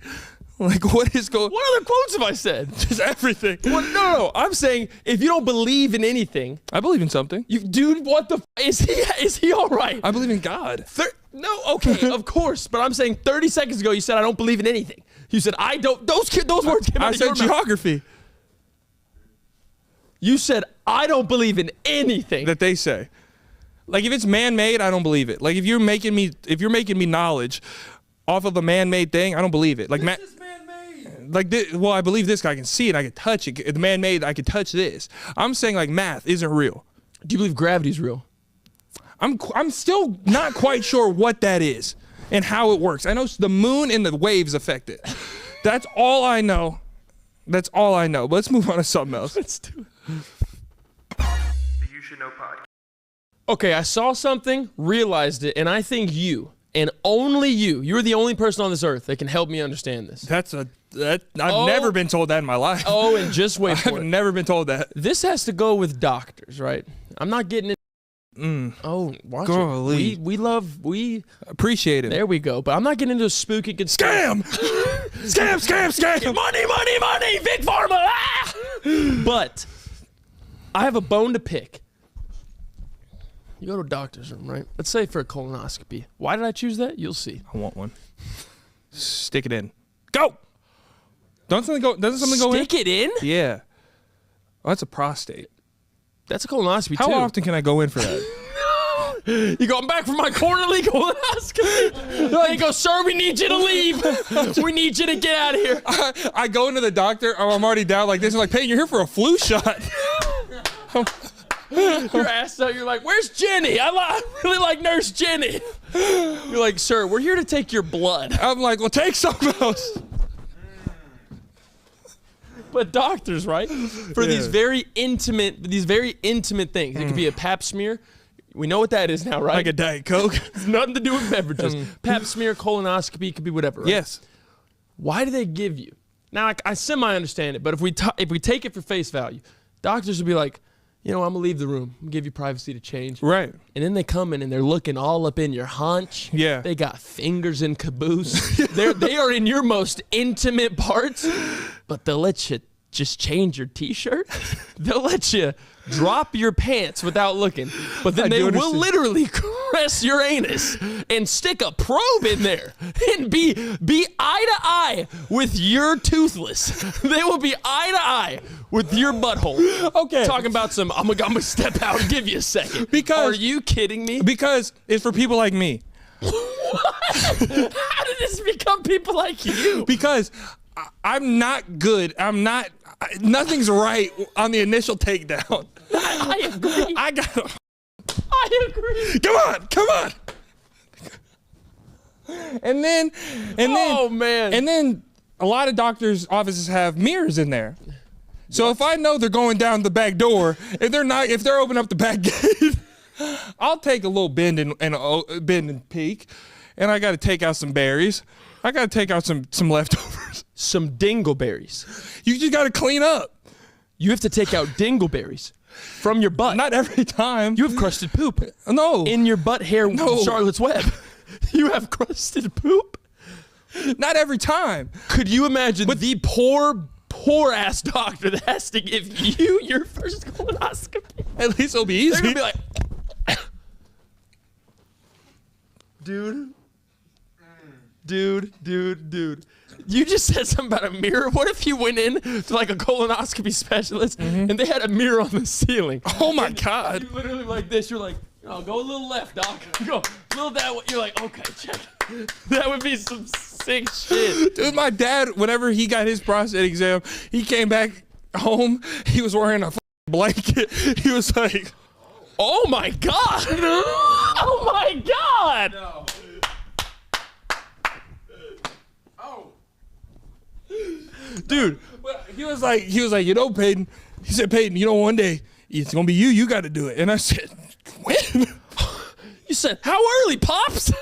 Like, what is going? What other quotes have I said? Just everything. Well, no. I'm saying if you don't believe in anything, I believe in something. dude, what the? Is he all right? I believe in God. No, okay, of course, but I'm saying 30 seconds ago you said I don't believe in anything. You said I don't. Those words came out I of said your mouth. geography. You said I don't believe in anything. That they say. Like, if it's man-made, I don't believe it. Like, if you're making me knowledge off of a man-made thing, I don't believe it. Like, This is man-made. like this, well, I believe this guy can see it, I can touch it. The man-made, I can touch this. I'm saying like math isn't real. Do you believe gravity's real? I'm still not quite sure what that is and how it works. I know the moon and the waves affect it. That's all I know. That's all I know. But let's move on to something else. Let's do it. The You Should Know podcast. Okay, I saw something, realized it, and I think you, and only you're the only person on this earth that can help me understand this. I've never been told that in my life. Oh, and just wait for I've it. never been told that. This has to go with doctors, right? I'm not getting it. Oh, watch Golly. it. We Appreciate it. there we go. But I'm not getting into a spooky Scam! Scam! Money, Big Pharma. Ah! But I have a bone to pick. You go to a doctor's room, right? Let's say for a colonoscopy. Why did I choose that? You'll see. I want one. Stick it in. Go! Doesn't something go in? Stick it in? Yeah. Oh, that's a prostate. That's a colonoscopy How too. often can I go in for that? You going back for my quarterly colonoscopy? They go, sir, we need you to leave. We need you to get out of here. I go into the doctor. Oh, I'm already down like this. I'm like, Peyton, you're here for a flu shot. Your ass out. You're like, where's Jenny? I really like Nurse Jenny. You're like, sir, we're here to take your blood. I'm like, well, take something else. But doctors, right? For these very intimate things. It could be a pap smear. We know what that is now, right? Like a Diet Coke. It's nothing to do with beverages. Pap smear, colonoscopy, could be whatever, right? Yes. Why do they give you? Now, I semi-understand it, but if we take it for face value, doctors would be like, you know, I'm going to leave the room. I'm going to give you privacy to change. Right. And then they come in and they're looking all up in your haunch. Yeah. They got fingers in caboose. They are in your most intimate parts, but they'll let you just change your t-shirt. They'll let you drop your pants without looking. But then they will literally caress your anus and stick a probe in there and be eye to eye with your toothless. They will be eye to eye with your butthole. Okay. Talking about some, I'm gonna step out and give you a second. Because- Are you kidding me? Because it's for people like me. How did this become people like you? Because I'm not good. Nothing's right on the initial takedown. I agree. I agree. Come on. And then, Oh, man. And then a lot of doctors' offices have mirrors in there. So if I know they're going down the back door, if they're opening up the back gate, I'll take a little bend and peek, and I got to take out some berries. I got to take out some leftovers. Some dingleberries. You just got to clean up. You have to take out dingleberries from your butt. Not every time. You have crusted poop. No. In your butt hair, No. Charlotte's Web. You have crusted poop? Not every time. Could you imagine the poor ass doctor that has to give you your first colonoscopy? At least it'll be easy. They're gonna be like, dude. You just said something about a mirror. What if you went in to like a colonoscopy specialist and they had a mirror on the ceiling? Oh my God. You literally like this. You're like, oh, go a little left, doc. Go a little that way. You're like, okay, check. That would be some sick shit. Dude, my dad, whenever he got his prostate exam, he came back home. He was wearing a blanket. He was like, Oh my God. Oh my God. No. Oh. Dude. he was like, you know, Peyton. He said, Peyton, you know, one day it's gonna be you. You got to do it. And I said, when? You said, how early, Pops?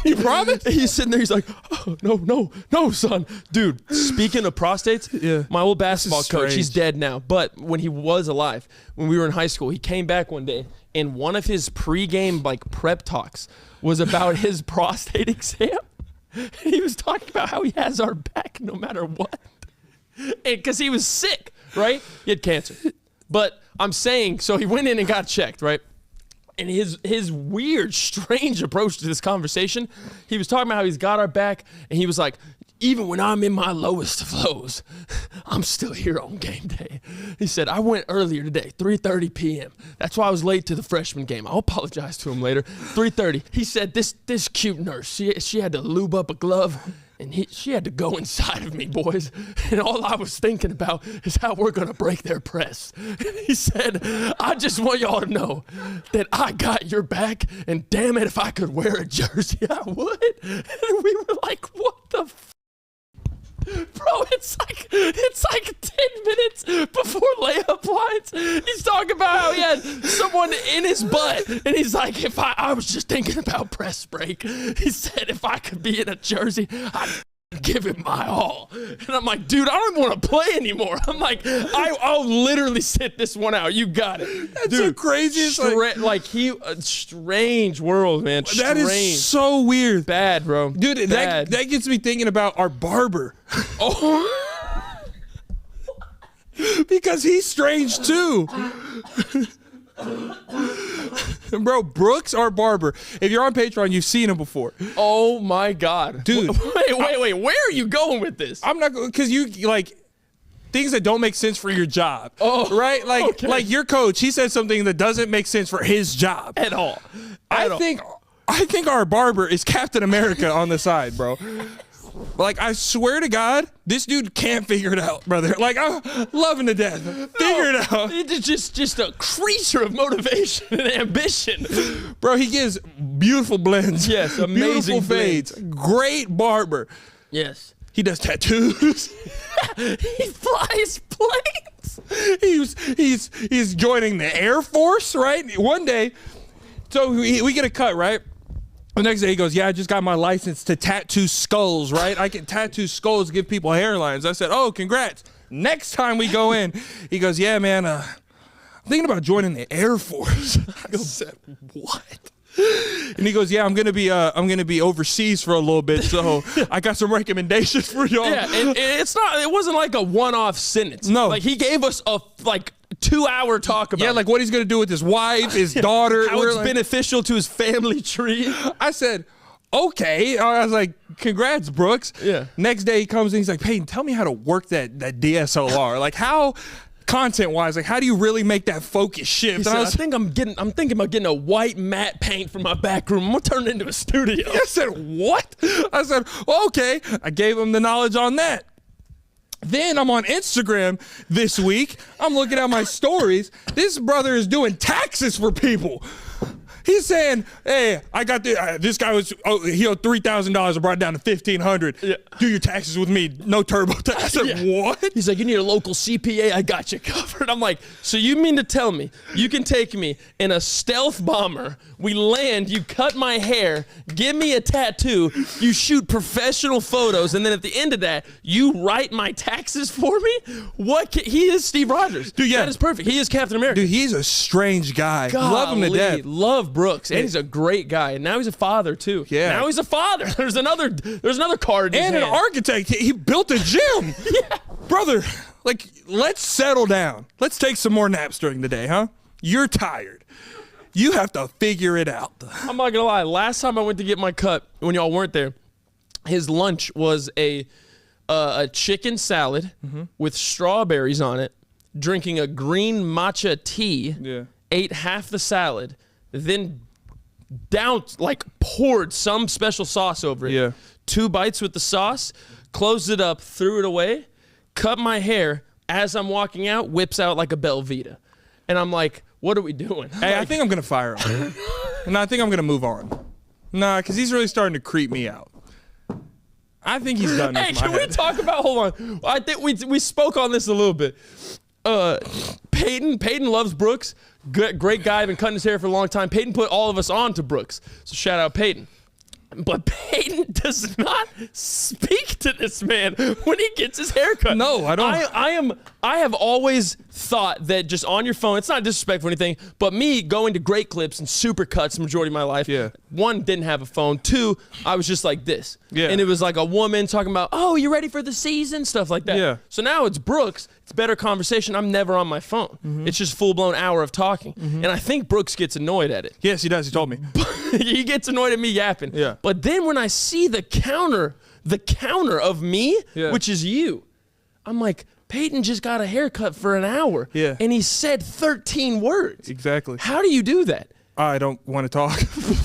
You promise? He's sitting there. He's like, oh, no, son. Dude, speaking of prostates, Yeah. my old basketball coach, he's strange. dead now. But when he was alive, when we were in high school, he came back one day, and one of his pregame like prep talks was about his prostate exam. And he was talking about how he has our back no matter what. Because he was sick, right? He had cancer. But I'm saying, so he went in and got checked, right? And his weird, strange approach to this conversation, he was talking about how he's got our back, and he was like, even when I'm in my lowest flows, I'm still here on game day. He said, I went earlier today, 3:30 p.m. That's why I was late to the freshman game. I'll apologize to him later. 3:30. He said, this cute nurse, she had to lube up a glove, and she had to go inside of me, boys. And all I was thinking about is how we're going to break their press. And he said, I just want y'all to know that I got your back, and damn it, if I could wear a jersey, I would. And we were like, what the Bro, it's like 10 minutes before layup lines. He's talking about how he had someone in his butt, and he's like, I was just thinking about press break. He said if I could be in a jersey, I'd give it my all. And I'm like, dude, I don't want to play anymore. I'm like, I'll literally sit this one out. You got it. That's dude, the craziest. Strange world, man. That is so weird. Bad, bro. Dude, that gets me thinking about our barber. Oh. Because he's strange too. Bro, Brooks, our barber. If you're on Patreon, you've seen him before. Oh my God. Dude. Wait. Where are you going with this? I'm not, because you, like, things that don't make sense for your job. Oh, right? Like, okay. like your coach, he said something that doesn't make sense for his job. At all. I think our barber is Captain America on the side, bro. Like, I swear to God, this dude can't figure it out, brother. Like, I'm loving to death. Figure it out. It's just a creature of motivation and ambition. Bro, he gives beautiful blends. Yes, amazing beautiful fades. Great barber. Yes. He does tattoos. He flies planes. He's joining the Air Force, right? One day, so we get a cut, right? The next day he goes, yeah, I just got my license to tattoo skulls, right? I can tattoo skulls, give people hairlines. I said, oh, congrats. Next time we go in, he goes, yeah, man, I'm thinking about joining the Air Force. I said, what? And he goes, yeah, I'm gonna be overseas for a little bit, so I got some recommendations for y'all. Yeah, and it wasn't like a one-off sentence. No. Like he gave us a 2-hour talk about like what he's gonna do with his wife, his daughter. how it's beneficial to his family tree. I said, okay. I was like, congrats, Brooks. Yeah. Next day he comes in, he's like, Peyton, tell me how to work that DSLR. Like, how content-wise, like, how do you really make that focus shift? He said, I'm thinking about getting a white matte paint for my back room. I'm gonna turn it into a studio. I said, what? I said, well, okay. I gave him the knowledge on that. Then I'm on Instagram this week. I'm looking at my stories. This brother is doing taxes for people. He's saying, hey, I got this guy he owed $3,000. I brought it down to $1,500. Yeah. Do your taxes with me. No TurboTax. I said, Yeah. what? He's like, you need a local CPA? I got you covered. I'm like, so you mean to tell me you can take me in a stealth bomber, we land, you cut my hair, give me a tattoo, you shoot professional photos, and then at the end of that, you write my taxes for me? He is Steve Rogers. Dude, yeah. That is perfect. He is Captain America. Dude, he's a strange guy. Love him to death. Love Brooks, and he's a great guy. And now he's a father too. Yeah. Now he's a father. There's another card. In And his an hand. architect. He built a gym. Yeah. Brother, like, let's settle down. Let's take some more naps during the day, huh? You're tired. You have to figure it out. I'm not gonna lie. Last time I went to get my cut, when y'all weren't there, his lunch was a chicken salad with strawberries on it, drinking a green matcha tea. Yeah. Ate half the salad, then poured some special sauce over it. Yeah. 2 bites with the sauce, closed it up, threw it away, cut my hair. As I'm walking out, whips out like a Belvita. And I'm like, what are we doing? Hey, I think I'm going to fire him. No, I think I'm going to move on. Nah, because he's really starting to creep me out. I think he's done with Hey, my can we head. talk about, hold on. I think we spoke on this a little bit. Peyton loves Brooks. Great guy, been cutting his hair for a long time. Peyton put all of us on to Brooks. So shout out Peyton. But Peyton does not speak to this man when he gets his haircut. No, I don't. I have always thought that just on your phone, it's not disrespectful or anything, but me going to Great Clips and Supercuts the majority of my life, one, didn't have a phone. Two, I was just like this. Yeah. And it was like a woman talking about, oh, you ready for the season? Stuff like that. Yeah. So now it's Brooks. It's better conversation. I'm never on my phone. It's just full-blown hour of talking. And I think Brooks gets annoyed at it. Yes, he does. He told me. He gets annoyed at me yapping. Yeah. But then when I see the counter of me, which is you, I'm like, Peyton just got a haircut for an hour. Yeah. And he said 13 words. Exactly. How do you do that? I don't want to talk.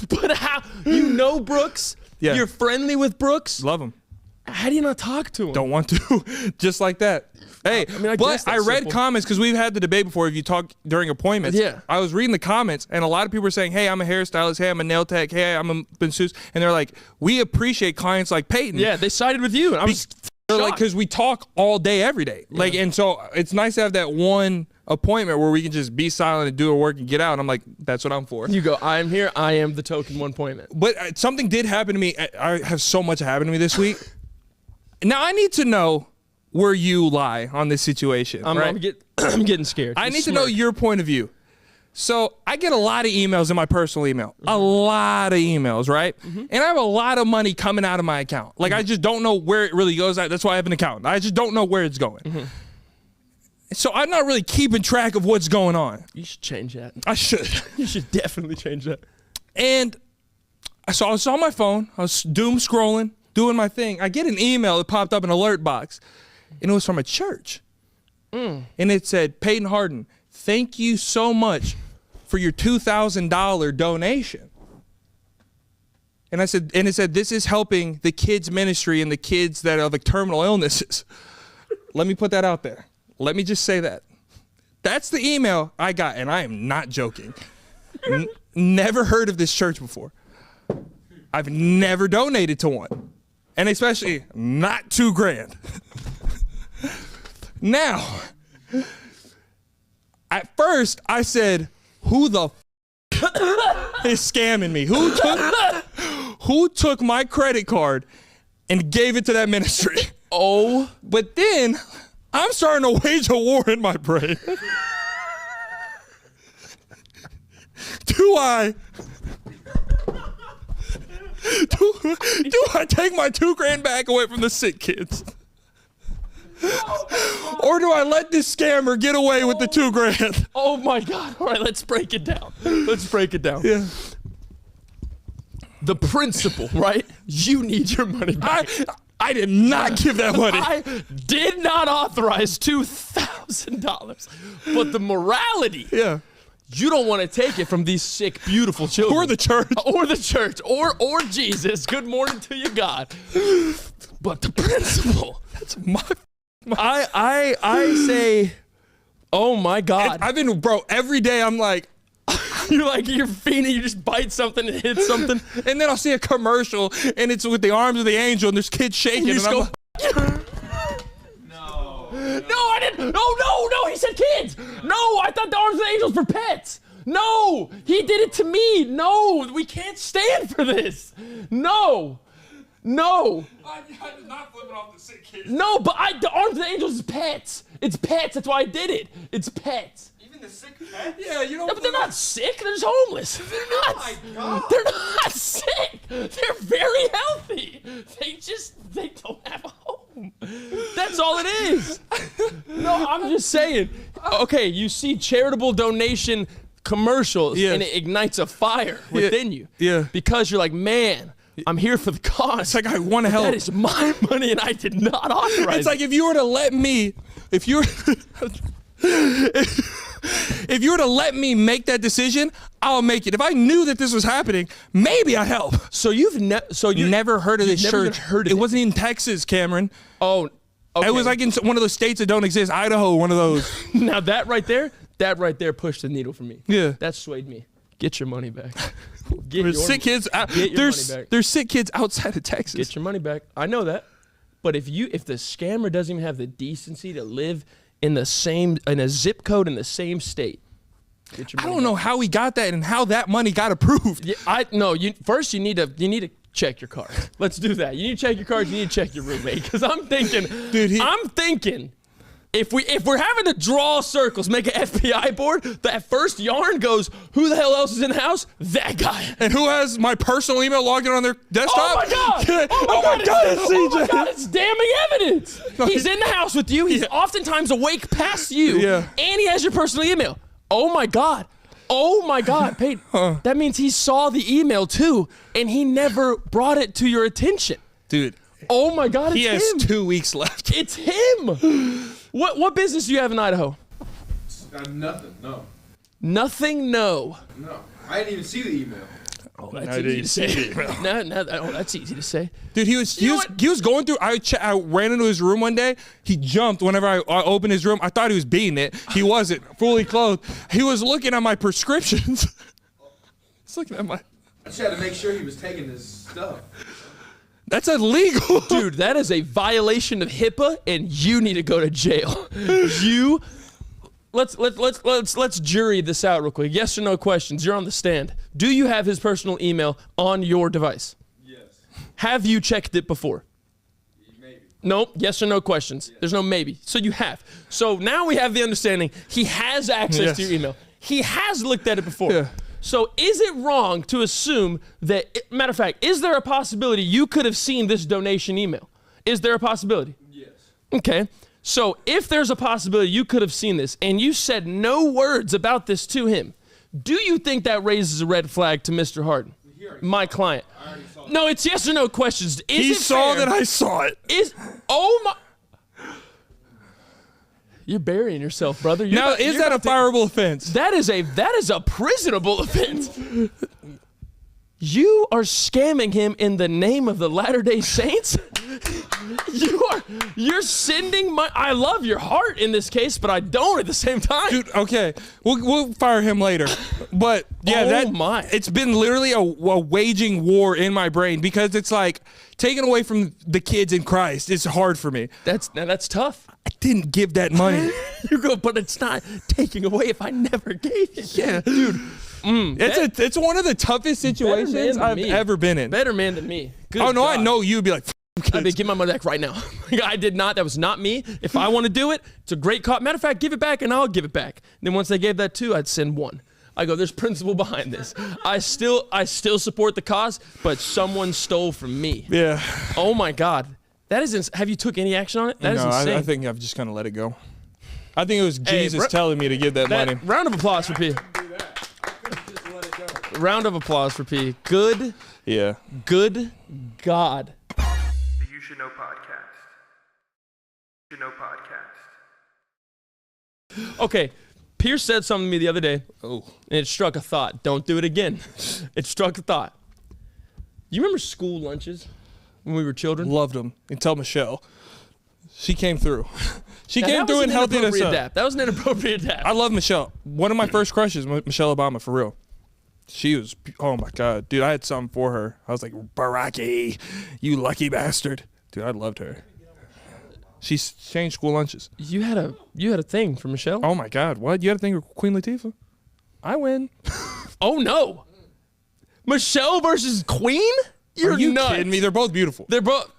But how? You know Brooks? Yeah. You're friendly with Brooks? Love him. How do you not talk to him? Don't want to. Just like that. Hey, I mean, I but guess that's I read simple. comments because we've had the debate before if you talk during appointments. Yeah. I was reading the comments and a lot of people were saying, hey, I'm a hairstylist. Hey, I'm a nail tech. Hey, I'm a masseuse. And they're like, we appreciate clients like Peyton. Yeah, they sided with you. And I was They're like, shocked. because we talk all day, every day. Like, and so it's nice to have that one appointment where we can just be silent and do our work and get out. And I'm like, that's what I'm for. You go, I am here. I am the token one appointment. But something did happen to me. I have so much happen to me this week. Now I need to know where you lie on this situation. I'm getting scared. I need to know your point of view. So I get a lot of emails in my personal email, a lot of emails, right? And I have a lot of money coming out of my account. Like I just don't know where it really goes. That's why I have an account. I just don't know where it's going. So I'm not really keeping track of what's going on. You should change that. I should. You should definitely change that. And so I was on my phone. I was doom scrolling, doing my thing. I get an email that popped up in an alert box, and it was from a church. And it said, Peyton Harden, thank you so much for your $2,000 donation. And it said, this is helping the kids ministry and the kids that have like terminal illnesses. Let me put that out there. Let me just say that. That's the email I got, and I am not joking. Never heard of this church before. I've never donated to one. And especially not $2,000. Now, at first I said, who the is scamming me? Who took my credit card and gave it to that ministry? Oh, but then I'm starting to wage a war in my brain. Do I take my $2,000 back away from the sick kids? Or do I let this scammer get away with the $2,000? oh my God. All right, let's break it down. Yeah. The principle, right? You need your money back. I did not give that money. I did not authorize $2,000. But the morality, Yeah. you don't want to take it from these sick, beautiful children. Or the church. Or Jesus. Good morning to you, God. But the principle. That's my I say, oh my God. I've been, bro, every day I'm like, you're fiending, you just bite something and hit something. and then I'll see a commercial and it's with the arms of the angel and there's kids shaking. You And just I'm go, like, No, I didn't. No, he said kids. No, I thought the arms of the angels for pets. No, he did it to me. No, we can't stand for this. No. I'm not flipping off the sick kids. No, but the arms of the angels is pets. It's pets. That's why I did it. It's pets. Even the sick pets? Yeah, you don't. No, but they're not sick. They're just homeless. They're not sick. They're very healthy. They don't have a home. That's all it is. No, I'm just saying. Okay, you see charitable donation commercials Yes. and it ignites a fire within you. Yeah. Because you're like, man, I'm here for the cause. It's like I want to help. That is my money and I did not authorize It's like if you were to let me, if you were to let me make that decision, I'll make it. If I knew that this was happening, maybe I'd help. So you've never heard of this never even church. heard of it wasn't in Texas, Cameron. Oh, okay. It was like in one of those states that don't exist. Idaho, one of those. Now that right there pushed the needle for me. Yeah. That swayed me. Get your money back. There's sick kids. Get your money back. There's sick kids outside of Texas. Get your money back. I know that. But if the scammer doesn't even have the decency to live in a zip code in the same state, get your I money don't know how he got that and how that money got approved. back. Yeah, first you need to check your cards. Let's do that. You need to check your cards. You need to check your roommate. Because I'm thinking, if we're having to draw circles, make an FBI board, that first yarn goes, who the hell else is in the house? That guy. And who has my personal email logged in on their desktop? Oh my God! Oh my God, it's CJ. Oh my God, it's damning evidence. He's in the house with you. He's oftentimes awake past you. Yeah. And he has your personal email. Oh my God. Oh my God, Peyton. That means he saw the email too, and he never brought it to your attention. Dude. Oh my God, it's He has him. 2 weeks left. It's him. What business do you have in Idaho? Nothing. No. Nothing, no. No. I didn't even see the email. Oh, that's easy to say. That's easy to say. Dude, he was going through. I ran into his room one day. He jumped whenever I opened his room. I thought he was beating it. He wasn't fully clothed. He was looking at my prescriptions. He's looking at my. I just had to make sure he was taking his stuff. That's illegal, Dude, that is a violation of HIPAA, and you need to go to jail. Let's jury this out real quick. Yes or no questions. You're on the stand. Do you have his personal email on your device? Yes. Have you checked it before? Maybe. Nope. Yes or no questions. There's no maybe. So you have. So now we have the understanding he has access to your email. He has looked at it before. Yeah. So is it wrong to assume that, matter of fact, is there a possibility you could have seen this donation email? Is there a possibility? Yes. Okay. So if there's a possibility you could have seen this and you said no words about this to him, do you think that raises a red flag to Mr. Harden, my client? No, it's yes or no questions. He saw that I saw it. Oh my. You're burying yourself, brother. Now, is that a fireable offense? That is a prisonable offense. You are scamming him in the name of the Latter-day Saints? You're sending my. I love your heart in this case, but I don't at the same time. Dude, okay, we'll fire him later. But yeah, it's been literally a waging war in my brain because it's like taking away from the kids in Christ. It's hard for me. That's tough. I didn't give that money. You go, but it's not taking away if I never gave it. Yeah, dude. It's one of the toughest situations I've ever been in. Better man than me. Good oh no, God. I know you'd be like. I mean, give my money back right now. I did not. That was not me. If I want to do it, it's a great call. Matter of fact, give it back and I'll give it back. And then once they gave that too, I'd send one. I go, there's principle behind this. I still support the cause, but someone stole from me. Yeah. Oh my God. That is. Have you took any action on it? That is insane. I think I've just kind of let it go. I think it was Jesus telling me to give that money. Round of applause for P. Round of applause for P. Good. Yeah. Good God. The You Should Know podcast. You Should Know podcast. Okay. Pierce said something to me the other day. Oh. And it struck a thought. Don't do it again. It struck a thought. You remember school lunches when we were children? Loved them. And tell Michelle. She came through. She came through and helped us up. That was an inappropriate adapt. I love Michelle. One of my first crushes, Michelle Obama, for real. She was, oh my God. Dude, I had something for her. I was like, Baraki, you lucky bastard. Dude, I loved her. She changed school lunches. You had a thing for Michelle? Oh my God, what? You had a thing for Queen Latifah? I win. Oh no. Michelle versus Queen? Are you nuts. kidding me? They're both beautiful. They're both.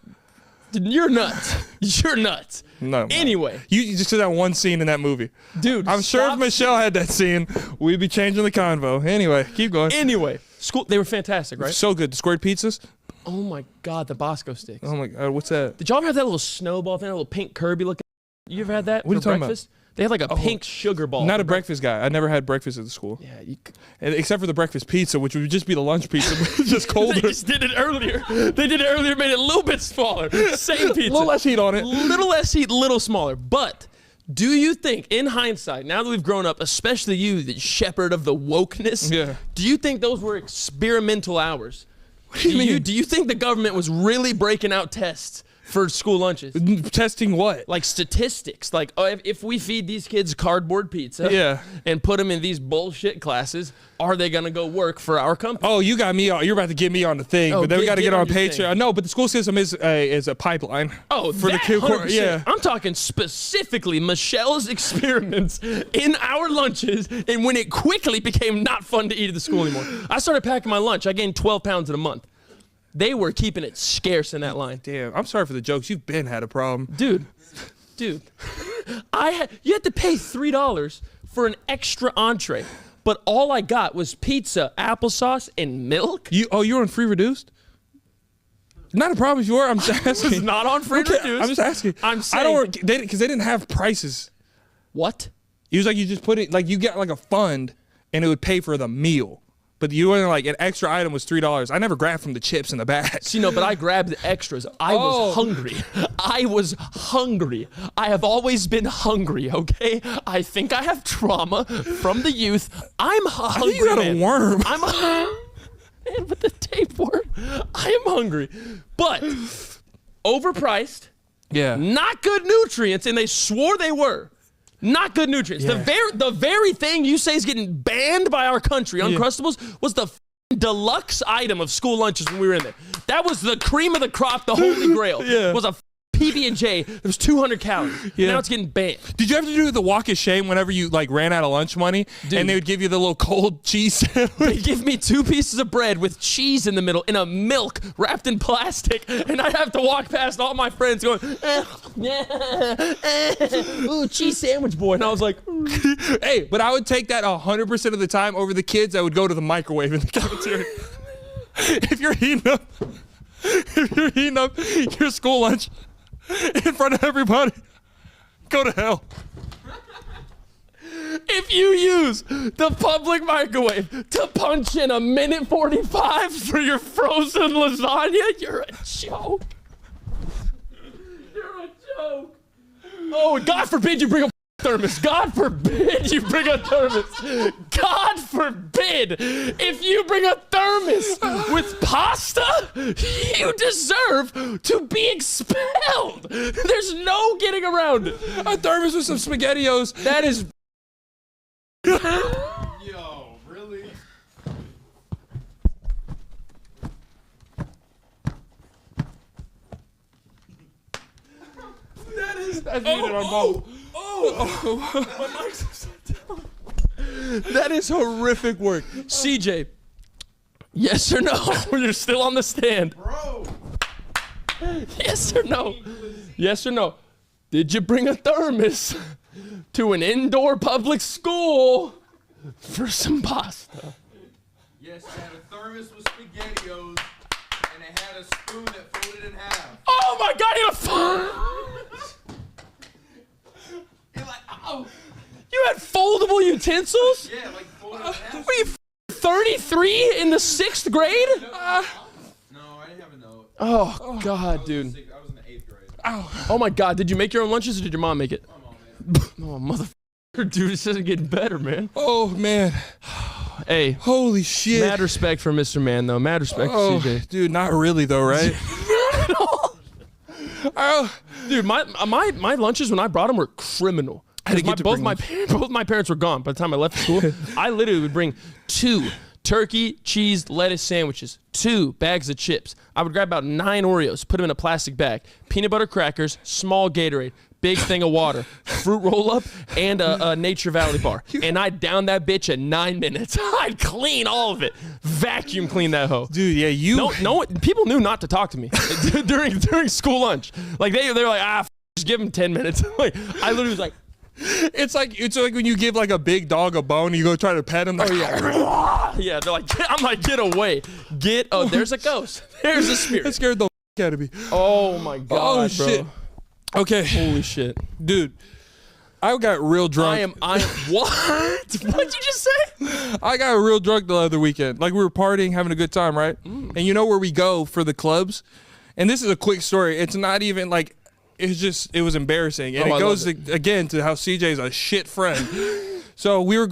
You're nuts. You're nuts. No. Anyway. You just did that one scene in that movie. Dude, I'm sure if Michelle had that scene, we'd be changing the convo. Anyway, keep going. Anyway. School, they were fantastic, right? So good. The squared pizzas. Oh my God, the Bosco sticks. Oh my God, what's that? Did y'all ever have that little snowball thing, that little pink Kirby looking? You ever had that What are you for talking breakfast? They had like a pink sugar ball. Not a breakfast guy. I never had breakfast at the school. Yeah, Except for the breakfast pizza, which would just be the lunch pizza, but just colder. They just did it earlier. They did it earlier, made it a little bit smaller. Same pizza. A little less heat on it. Little less heat, little smaller. But do you think, in hindsight, now that we've grown up, especially you, the shepherd of the wokeness, do you think those were experimental hours? What do you mean? Do you think the government was really breaking out tests for school lunches? Testing what? Like statistics. Like, oh, if we feed these kids cardboard pizza and put them in these bullshit classes, are they going to go work for our company? Oh, you got me on. You're about to get me on the thing, but then we got to get on Patreon. No, but the school system is a pipeline. Oh, for the kid. Yeah. I'm talking specifically Michelle's experiments in our lunches and when it quickly became not fun to eat at the school anymore. I started packing my lunch. I gained 12 pounds in a month. They were keeping it scarce in that line. Damn, I'm sorry for the jokes. You've been had a problem. Dude. You had to pay $3 for an extra entree, but all I got was pizza, applesauce, and milk. You're on free reduced? Not a problem if you were. I'm just asking. It's not on free reduced. I'm just asking. I'm saying. Because they didn't have prices. What? It was like you just put it, like you get like a fund and it would pay for the meal. But you were like, an extra item was $3. I never grabbed from the chips in the bag. See, no, but I grabbed the extras. I was hungry. I have always been hungry, okay? I think I have trauma from the youth. I'm hungry, I think you got a worm. Man, with the tapeworm, I am hungry. But overpriced, not good nutrients, and they swore they were. Not good nutrients. Yeah. The very thing you say is getting banned by our country, Uncrustables, was the deluxe item of school lunches when we were in there. That was the cream of the crop, the holy grail. Was a PB&J. There was 200 calories. Now it's getting banned. Did you have to do the walk of shame whenever you like ran out of lunch money? Dude. And they would give you the little cold cheese sandwich? They give me 2 pieces of bread with cheese in the middle and a milk wrapped in plastic, and I'd have to walk past all my friends going, ooh, cheese sandwich boy. And I was like, hey, but I would take that 100% of the time over the kids that would go to the microwave in the cafeteria. If you're heating up your school lunch in front of everybody, go to hell. If you use the public microwave to punch in 1:45 for your frozen lasagna, you're a joke. You're a joke. Oh, God forbid you bring a thermos. God forbid you bring a thermos. God forbid. If you bring a thermos with pasta, you deserve to be expelled. There's no getting around it. A thermos with some SpaghettiOs. That is... Yo, really? That's needed on both. That is horrific work. CJ, yes or no? You're still on the stand. Bro. Yes or no? Yes or no? Did you bring a thermos to an indoor public school for some pasta? Yes, it had a thermos with SpaghettiOs, and it had a spoon that folded in half. Oh my God, you had foldable utensils? Yeah, like folded in half. Were you 33 in the 6th grade? No, I didn't have a note. Oh God, dude. I was in the 8th grade. Oh my God, did you make your own lunches or did your mom make it? My mom, man. Oh, motherfucker, dude, this isn't getting better, man. Oh, man. Hey, Holy shit. mad respect for Mr. Man, though. Mad respect for CJ. Dude, not really, though, right? Dude, my lunches when I brought them were criminal. I didn't get to Both bring my parents were gone by the time I left school. I literally would bring 2 turkey, cheese, lettuce sandwiches, 2 bags of chips. I would grab about 9 Oreos, put them in a plastic bag, peanut butter crackers, small Gatorade, big thing of water, fruit roll-up, and a Nature Valley bar. And I'd down that bitch in 9 minutes. I'd clean all of it. Vacuum clean that hoe. Dude, yeah, No, people knew not to talk to me during school lunch. Like, they're like, just give them 10 minutes. Like, I literally was like, It's like when you give like a big dog a bone and you go try to pet him. Like, yeah, they're like, I'm like, get away. There's a ghost. There's a spirit. That scared the out of me. Oh my God, Oh, bro. shit. Okay. Holy shit. Dude, I got real drunk. I am, what? What'd you just say? I got real drunk the other weekend. Like, we were partying, having a good time, right? And you know where we go for the clubs? And this is a quick story. It's not even like, it was embarrassing. And it goes again to how CJ's a shit friend. So we were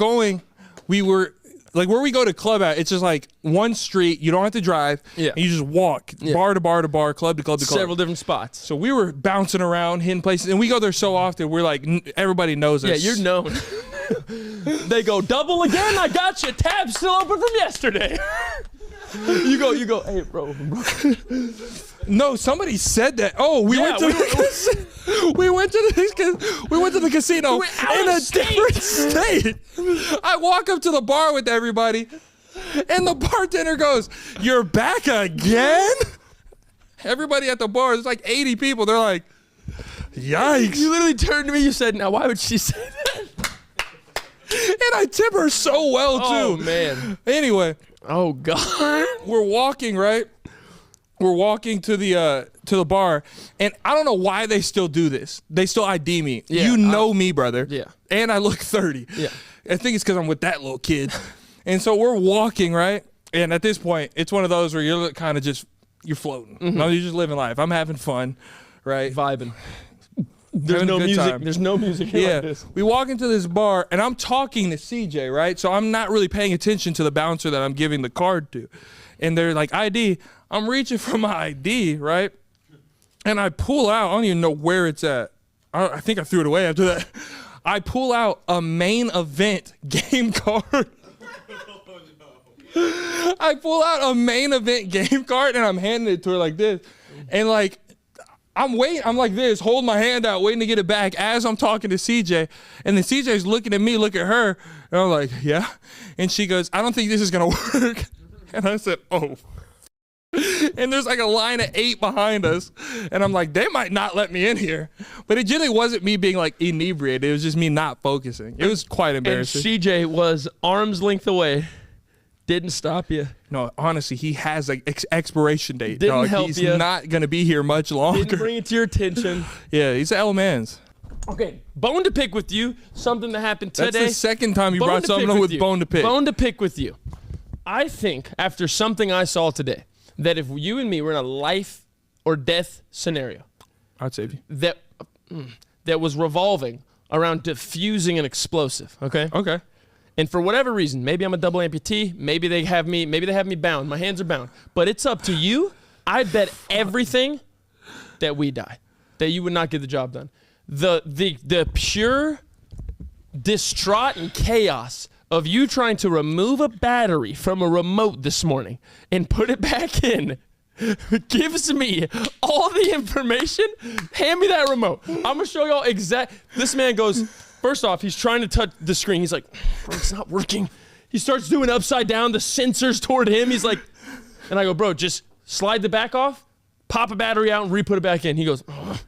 like, where we go to club at, it's just like one street. You don't have to drive. Yeah. And you just walk bar to bar to bar, club to club to club. Several different spots. So we were bouncing around, hitting places, and we go there so often. We're like, everybody knows us. Yeah, you're known. They go, double again? I got you. Tab still open from yesterday. You go, hey, bro. No, somebody said that. Oh, we went to the casino in a different state. I walk up to the bar with everybody, and the bartender goes, "You're back again?" everybody at the bar, there's like 80 people. They're like, yikes. You literally turned to me. You said, "Now, why would she say that?" And I tip her so well, too. Oh, man. Anyway. Oh, God. We're walking, right? We're walking to the bar, and I don't know why they still do this. They still ID me. Yeah, you know me, brother. Yeah. And I look 30. Yeah. I think it's because I'm with that little kid. And so we're walking, right? And at this point, it's one of those where you're kind of just, you're floating. No, you're just living life. I'm having fun, right? Vibing. There's Having a no good music. time. There's no music here like this. We walk into this bar, and I'm talking to CJ, right? So I'm not really paying attention to the bouncer that I'm giving the card to. And they're like, ID. I'm reaching for my ID, right? And I pull out, I don't even know where it's at. I think I threw it away after that. I pull out a main event game card. I pull out a main event game card, and I'm handing it to her like this. And like, I'm waiting. I'm like this, holding my hand out, waiting to get it back as I'm talking to CJ. And then CJ's looking at me, look at her. And I'm like, yeah. And she goes, I don't think this is going to work. And I said, oh. And there's like a line of 8 behind us. And I'm like, they might not let me in here. But it generally wasn't me being like inebriated. It was just me not focusing. It was quite And embarrassing. CJ was arm's length away. Didn't stop you. No, honestly, he has an expiration date. Didn't dog. help He's you. not going to be here much longer. Didn't bring it to your attention. Yeah, he's an L-Mans. Okay, bone to pick with you. Something that happened today. That's the second time you Bone brought to something pick up with with you. bone to pick. Bone to pick with you. I think after something I saw today, that if you and me were in a life or death scenario, I'd save you. that was revolving around diffusing an explosive, okay? Okay. And for whatever reason, maybe I'm a double amputee, maybe they have me bound, my hands are bound. But it's up to you. I'd bet everything that we die, that you would not get the job done. The pure distraught and chaos of you trying to remove a battery from a remote this morning and put it back in gives me all the information. Hand me that remote. I'm gonna show y'all this man goes, first off, he's trying to touch the screen. He's like, bro, it's not working. He starts doing upside down, the sensors toward him. He's like, and I go, bro, just slide the back off, pop a battery out and re-put it back in. He goes, oh.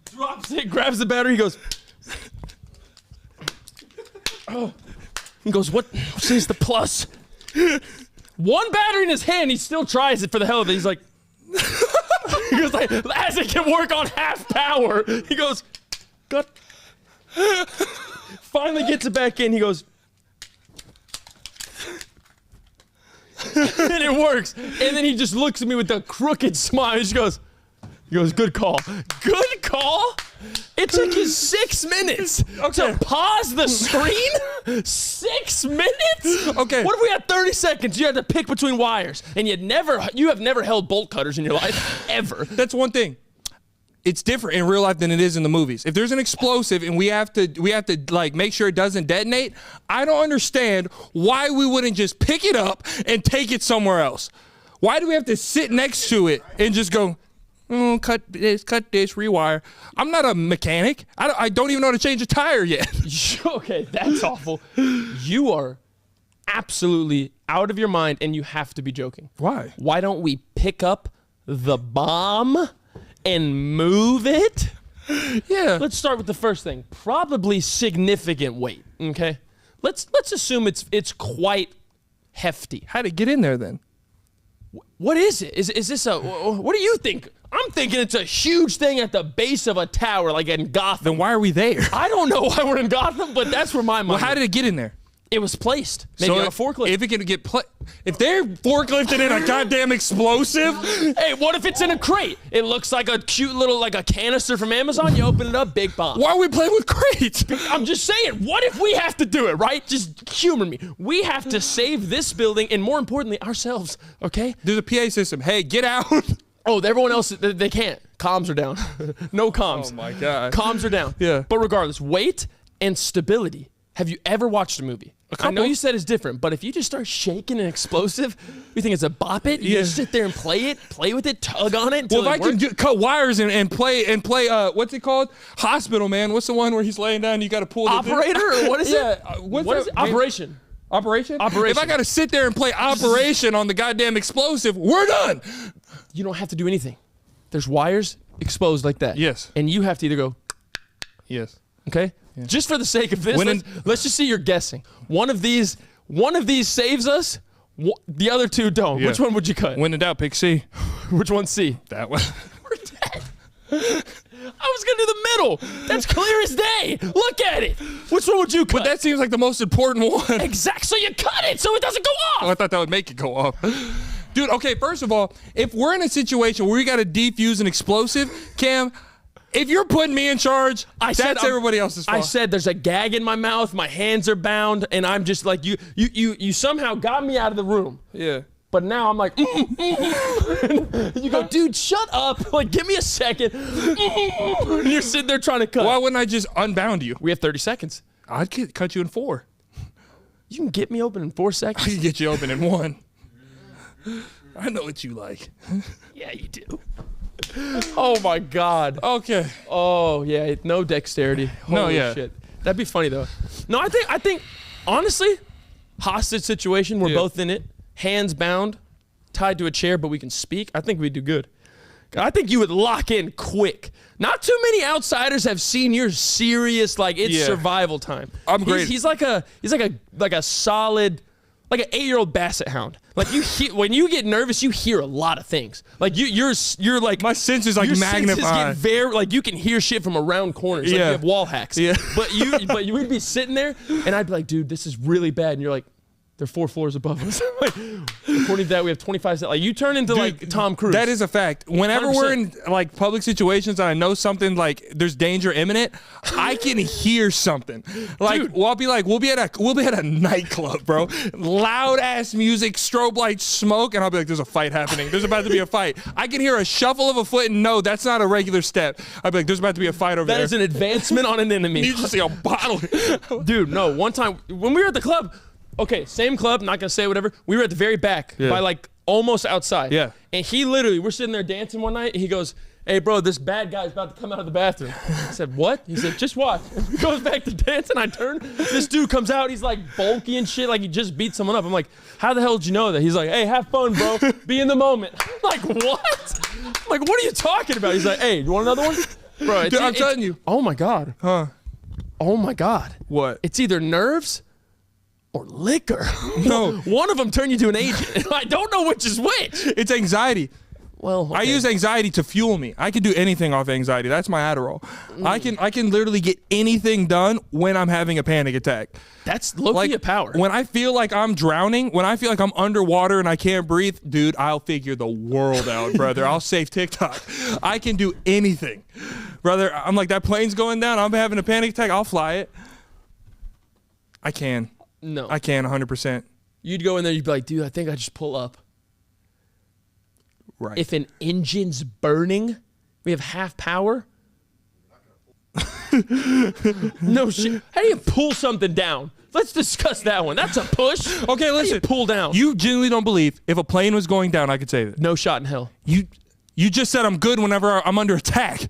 Drops it, grabs the battery, he goes, oh. He goes, what says the plus? One battery in his hand, he still tries it for the hell of it. He's like, he goes like, as it can work on half power. He goes, God. Finally gets it back in. He goes, and it works. And then he just looks at me with a crooked smile. He goes, good call. Good call? It took you 6 minutes to pause the screen? 6 minutes? Okay. What if we had 30 seconds? You had to pick between wires, and you have never held bolt cutters in your life, ever. That's one thing. It's different in real life than it is in the movies. If there's an explosive and we have to like make sure it doesn't detonate, I don't understand why we wouldn't just pick it up and take it somewhere else. Why do we have to sit next to it and just go, cut this, rewire? I'm not a mechanic. I don't even know how to change a tire yet. Okay, that's awful. You are absolutely out of your mind, and you have to be joking. Why? Why don't we pick up the bomb and move it? Yeah. Let's start with the first thing. Probably significant weight, okay? Let's assume it's quite hefty. How'd it get in there then? What is it? Is this what do you think? I'm thinking it's a huge thing at the base of a tower, like in Gotham. Then why are we there? I don't know why we're in Gotham, but that's where my mind Well, how did it get in there? It was placed. Maybe on a forklift. If it can get if they're forklifted in a goddamn explosive, Hey, what if it's in a crate? It looks like a cute little, like a canister from Amazon. You open it up, big bomb. why are we playing with crates? I'm just saying, what if we have to do it, right? Just humor me. We have to save this building and, more importantly, ourselves, okay? There's a PA system. Hey, get out. Oh, everyone else, they can't. Comms are down. No comms. Oh, my God. Comms are down. Yeah. But regardless, weight and stability. Have you ever watched a movie? I know you said it's different, but if you just start shaking an explosive, you think it's a bop it? You just sit there and play with it, tug on it until Well, if it I can works? cut wires and play what's it called? Hospital, man. What's the one where he's laying down and you got to pull the Operator, or what is Yeah, it? what's What is that it? Operation. Operation? Operation. If I got to sit there and play Operation on the goddamn explosive, we're done. You don't have to do anything. There's wires exposed like that. Yes. And you have to either go, Yes. okay? Yeah. Just for the sake of this, When let's just see you're guessing. One of these saves us. The other two don't. Yeah. Which one would you cut? When in doubt, pick C. Which one's C? That one. We're dead. I was gonna do the middle. That's clear as day. Look at it. Which one would you cut? But that seems like the most important one. exact. So you cut it so it doesn't go off. Oh, I thought that would make it go off. Dude, okay, first of all, if we're in a situation where we got to defuse an explosive, Cam, if you're putting me in charge, that's everybody else's fault. I said there's a gag in my mouth, my hands are bound, and I'm just like, you somehow got me out of the room. Yeah. But now I'm like, you go, dude, shut up. Like, give me a second. And you're sitting there trying to cut. Why wouldn't I just unbound you? We have 30 seconds. I'd cut you in 4. You can get me open in 4 I seconds. can get you open in 1. I know what you like. Yeah, you do. Oh my God. Okay. Oh yeah, no dexterity. No, Holy yeah. shit. That'd be funny though. No, I think honestly, hostage situation, we're both in it. Hands bound, tied to a chair, but we can speak. I think we'd do good. I think you would lock in quick. Not too many outsiders have seen your serious, like it's survival time. I'm great. He's like a solid, like an 8-year-old basset hound. Like when you get nervous, you hear a lot of things. Like you're like my senses like your magnify. senses get very like you can hear shit from around corners. Like you have wall hacks. Yeah. But you would be sitting there, and I'd be like, dude, this is really bad. And you're like, they're 4 floors above us. Like, according to that, we have 25 cents. Like you turn into like Tom Cruise. That is a fact. Whenever 100%. we're in like public situations and I know something like there's danger imminent, I can hear something. Like Dude. we'll be at a nightclub, bro. Loud ass music, strobe lights, smoke, and I'll be like, there's a fight happening. There's about to be a fight. I can hear a shuffle of a foot and no, that's not a regular step. I'll be like, there's about to be a fight over there. That is an advancement on an enemy. You just see a bottle. Dude, no. One time when we were at the club, okay, same club, not gonna say whatever. We were at the very back by like almost outside. Yeah. And he literally, we're sitting there dancing one night, and he goes, hey bro, this bad guy's about to come out of the bathroom. I said, what? He said, just watch. And he goes back to dancing. I turn, this dude comes out, he's like bulky and shit, like he just beat someone up. I'm like, how the hell did you know that? He's like, hey, have fun, bro. Be in the moment. I'm like, what? I'm like, what are you talking about? He's like, hey, you want another one? Bro, Dude, I'm telling you. Oh my God. Huh. Oh my God. What? It's either nerves or liquor. No. One of them turn you to an agent. I don't know which is which. It's anxiety. Well, I okay. use anxiety to fuel me. I can do anything off anxiety. That's my Adderall. I can literally get anything done when I'm having a panic attack. That's low-key a power. When I feel like I'm drowning, when I feel like I'm underwater and I can't breathe, dude, I'll figure the world out, brother. I'll save TikTok. I can do anything. Brother, I'm like, that plane's going down. I'm having a panic attack. I'll fly it. I can. No. I can 100%. You'd go in there, you'd be like, dude, I think I just pull up. Right. If an engine's burning, we have half power. No shit. How do you pull something down? Let's discuss that one. That's a push. Okay, How do listen. you pull down. You genuinely don't believe if a plane was going down, I could save it. No shot in hell. You just said I'm good whenever I'm under attack.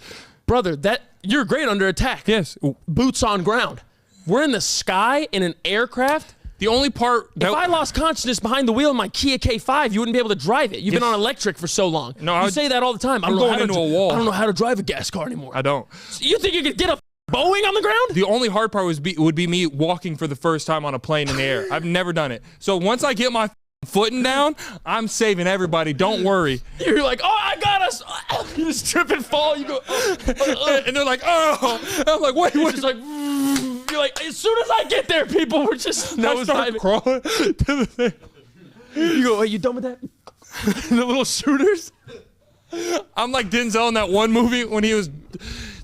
Brother, you're great under attack. Yes. Boots on ground. We're in the sky in an aircraft. The only part that If I lost consciousness behind the wheel in my Kia K5, you wouldn't be able to drive it. You've been on electric for so long. No, you say that all the time. I don't know going how to into a wall. I don't know how to drive a gas car anymore. I don't. You think you could get a Boeing on the ground? The only hard part would be me walking for the first time on a plane in the air. I've never done it. So once I get my footing down, I'm saving everybody. Don't worry. You're like, oh, I got us. You just trip and fall. You go, And they're like, oh. And I'm like, wait, It's what? just like, you're like, as soon as I get there, people were just I start nosediving. crawling to the thing. You go, hey, you done with that? The little shooters. I'm like Denzel in that one movie when he was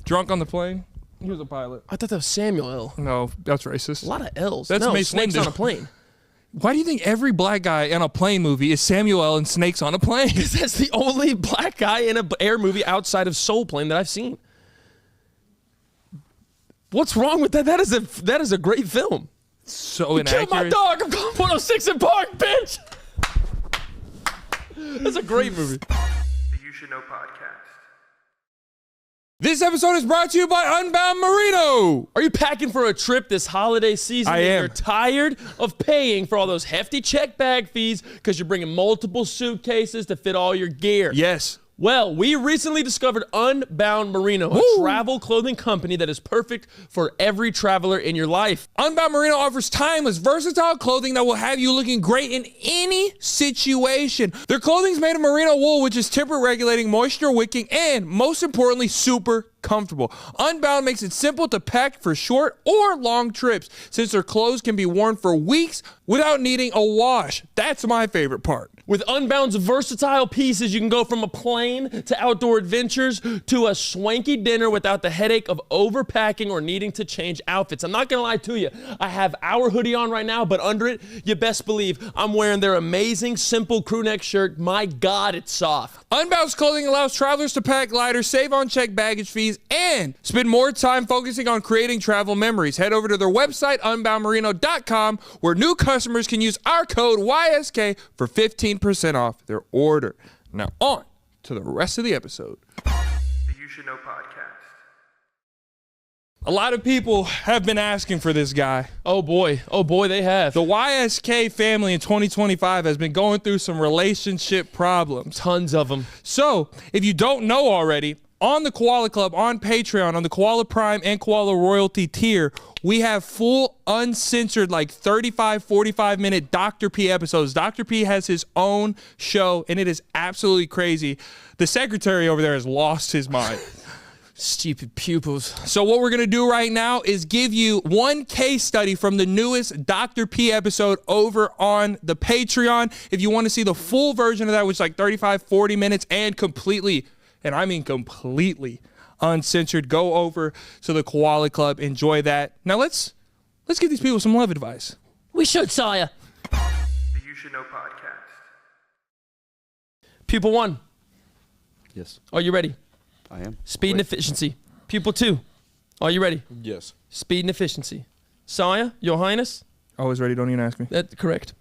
drunk on the plane. He was a pilot. I thought that was Samuel L. No, that's racist. A lot of L's. That's no, Mace snakes Windu. on a plane. Why do you think every black guy in a plane movie is Samuel L. and snakes on a plane? That's the only black guy in an air movie outside of Soul Plane that I've seen. What's wrong with that? That is a great film. So Kill my inaccurate. dog. I'm calling 106 in Park, bitch. That's a great movie. The You Should Know podcast. This episode is brought to you by Unbound Merino. Are you packing for a trip this holiday season? I and am. You're tired of paying for all those hefty check bag fees because you're bringing multiple suitcases to fit all your gear. Yes. Well, we recently discovered Unbound Merino, a travel clothing company that is perfect for every traveler in your life. Unbound Merino offers timeless, versatile clothing that will have you looking great in any situation. Their clothing is made of merino wool, which is temperature regulating, moisture wicking, and most importantly, super comfortable. Unbound makes it simple to pack for short or long trips, since their clothes can be worn for weeks without needing a wash. That's my favorite part. With Unbound's versatile pieces, you can go from a plane to outdoor adventures to a swanky dinner without the headache of overpacking or needing to change outfits. I'm not gonna lie to you, I have our hoodie on right now, but under it, you best believe I'm wearing their amazing simple crew neck shirt. My God, it's soft. Unbound's clothing allows travelers to pack lighter, save on check baggage fees, and spend more time focusing on creating travel memories. Head over to their website, unboundmerino.com, where new customers can use our code YSK for 15% off their order. Now on to the rest of the episode. The You Should Know podcast. A lot of people have been asking for this guy. Oh boy, they have. The YSK family in 2025 has been going through some relationship problems. Tons of them. So, if you don't know already, on the Koala Club, on Patreon, on the Koala Prime and Koala Royalty tier, we have full, uncensored, like 35, 45-minute Dr. P episodes. Dr. P has his own show, and it is absolutely crazy. The secretary over there has lost his mind. Stupid pupils. So what we're going to do right now is give you one case study from the newest Dr. P episode over on the Patreon. If you want to see the full version of that, which is like 35, 40 minutes and completely, and I mean completely uncensored, go over to the Koala Club. Enjoy that. Now let's give these people some love advice. We should, sire. The You Should Know podcast. Pupil 1, Yes, are you ready? I am. Speed and efficiency. Pupil 2, are you ready? Yes. Speed and efficiency. Sire, your highness? Always ready, don't even ask me. That's correct.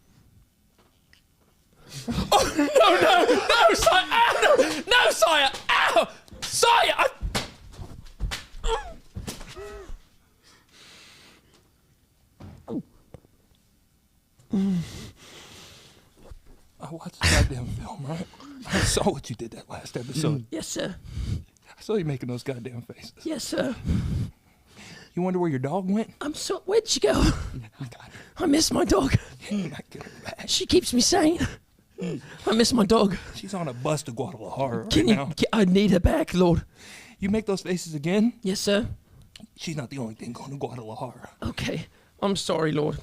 Oh, no, sire! Ow, no, sire! Ow! Sire! I watched the goddamn film, right? I saw what you did that last episode. Yes, sir. I saw you making those goddamn faces. Yes, sir. You wonder where your dog went? Where'd she go? I got her. I miss my dog. You're not getting her back. She keeps me sane. I miss my dog. She's on a bus to Guadalajara right Can you? now. I need her back, Lord. You make those faces again? Yes, sir. She's not the only thing going to Guadalajara. Okay. I'm sorry, Lord.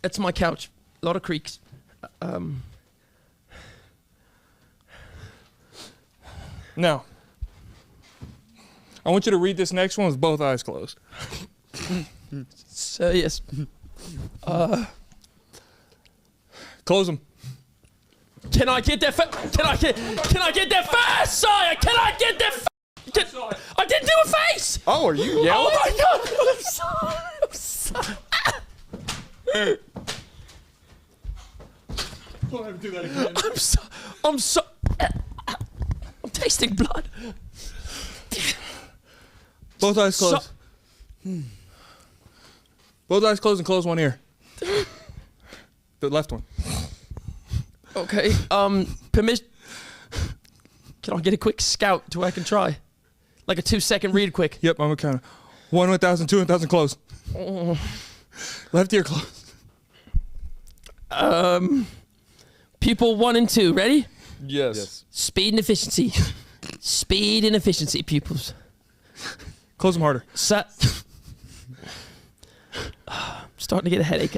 It's my couch. A lot of creaks. Now, I want you to read this next one with both eyes closed. So, yes. Close them. Can I get that Can I get that fast, sire? Can I get that I didn't do a face! Oh, are you yelling? Oh my God! I'm sorry. Don't ever do that again. I'm tasting blood. Both eyes closed. Both eyes closed and close one ear. The left one. Okay. Permission. Can I get a quick scout to where I can try? Like a 2-second read quick. Yep, I'm gonna count it. 1, 1,000, 2, 1,000, close. Left ear closed. Pupil 1 and 2, ready? Yes. Speed and efficiency. Speed and efficiency, pupils. Close them harder. Starting to get a headache.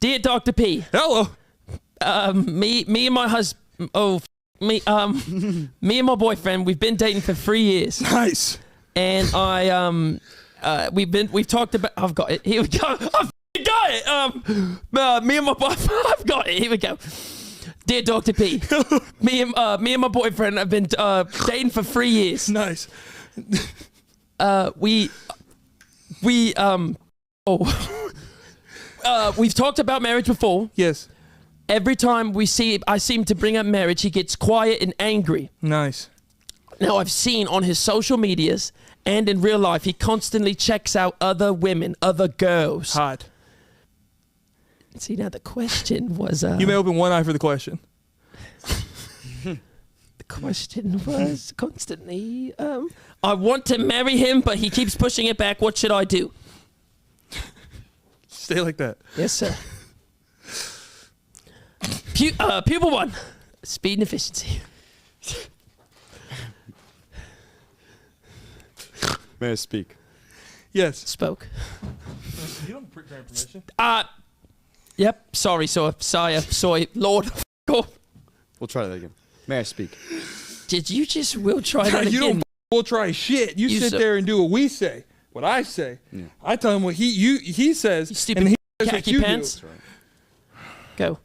Dear Dr. P, Hello. me and my husband, me and my boyfriend, we've been dating for 3 years. Nice. And we've talked about, I've got it, here we go. I've got it. Me and my boyfriend, I've got it, here we go. Dear Dr. P, me and my boyfriend have been dating for 3 years. Nice. We've talked about marriage before, Yes. every time I seem to bring up marriage, he gets quiet and angry. Nice. Now, I've seen on his social medias and in real life, he constantly checks out other women, other girls. Hot. See, now the question was... You may open one eye for the question. The question was constantly, I want to marry him, but he keeps pushing it back. What should I do? Stay like that. Yes, sir. Pupil 1, speed and efficiency. May I speak? Yes. Spoke. You don't grant permission. Yep. Sorry, sorry, Lord. We'll try that again. May I speak? Did you just will try that You again? don't will try shit. You sit there and do what we say, what I say. Yeah. I tell him what he says, You stupid and he says what khaki you pants. do. Go.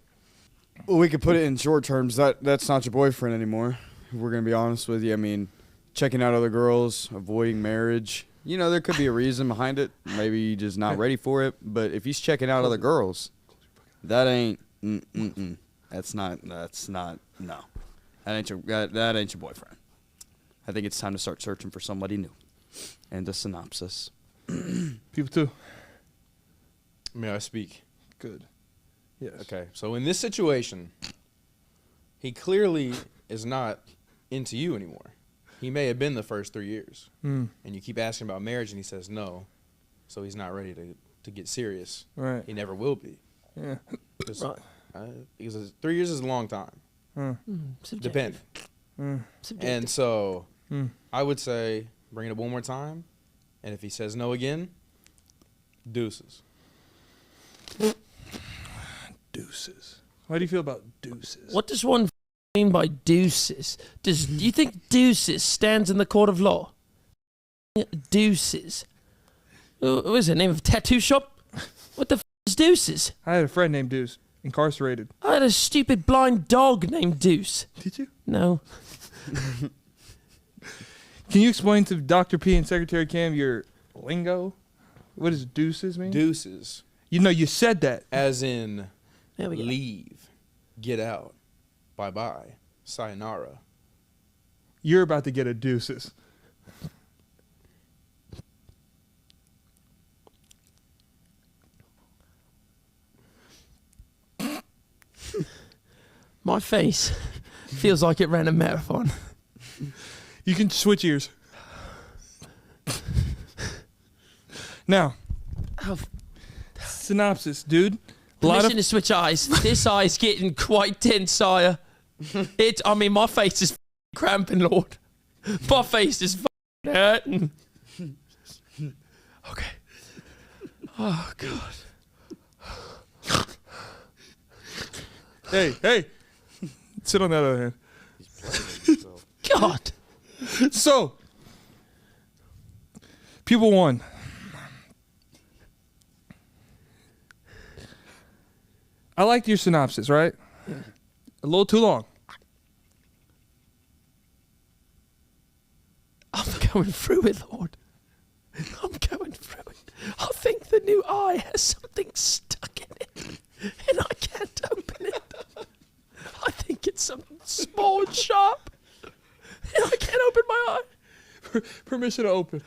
Well, we could put it in short terms. That's not your boyfriend anymore. If we're gonna be honest with you. I mean, checking out other girls, avoiding marriage. You know, there could be a reason behind it. Maybe you're just not ready for it. But if he's checking out other girls, that ain't. That's not. No. That ain't your boyfriend. I think it's time to start searching for somebody new. And the synopsis. People too. May I speak? Good. Yes. Okay, so in this situation, he clearly is not into you anymore. He may have been the first 3 years, and you keep asking about marriage, and he says no, so he's not ready to get serious. Right. He never will be. Yeah. Because 3 years is a long time. Depending. And so I would say bring it up one more time, and if he says no again, deuces. Deuces. How do you feel about deuces? What does one mean by deuces? Do you think deuces stands in the court of law? Deuces. What is it? Name of a tattoo shop? What the is deuces? I had a friend named Deuce, incarcerated. I had a stupid blind dog named Deuce. Did you? No. Can you explain to Dr. P and Secretary Cam your lingo? What does deuces mean? Deuces. You know, you said that. As in There we go. leave, get out, bye-bye, sayonara. You're about to get a deuces. My face feels like it ran a marathon. You can switch ears. Now, synopsis, dude. Permission to switch eyes. This eye's getting quite tense, sire. My face is cramping, Lord. My face is hurting. Okay. Oh, God. Hey. Sit on that other hand. God. So, people 1. I liked your synopsis, right? Yeah. A little too long. I'm going through it, Lord. I'm going through it. I think the new eye has something stuck in it, and I can't open it. I think it's something small and sharp, and I can't open my eye. Permission to open.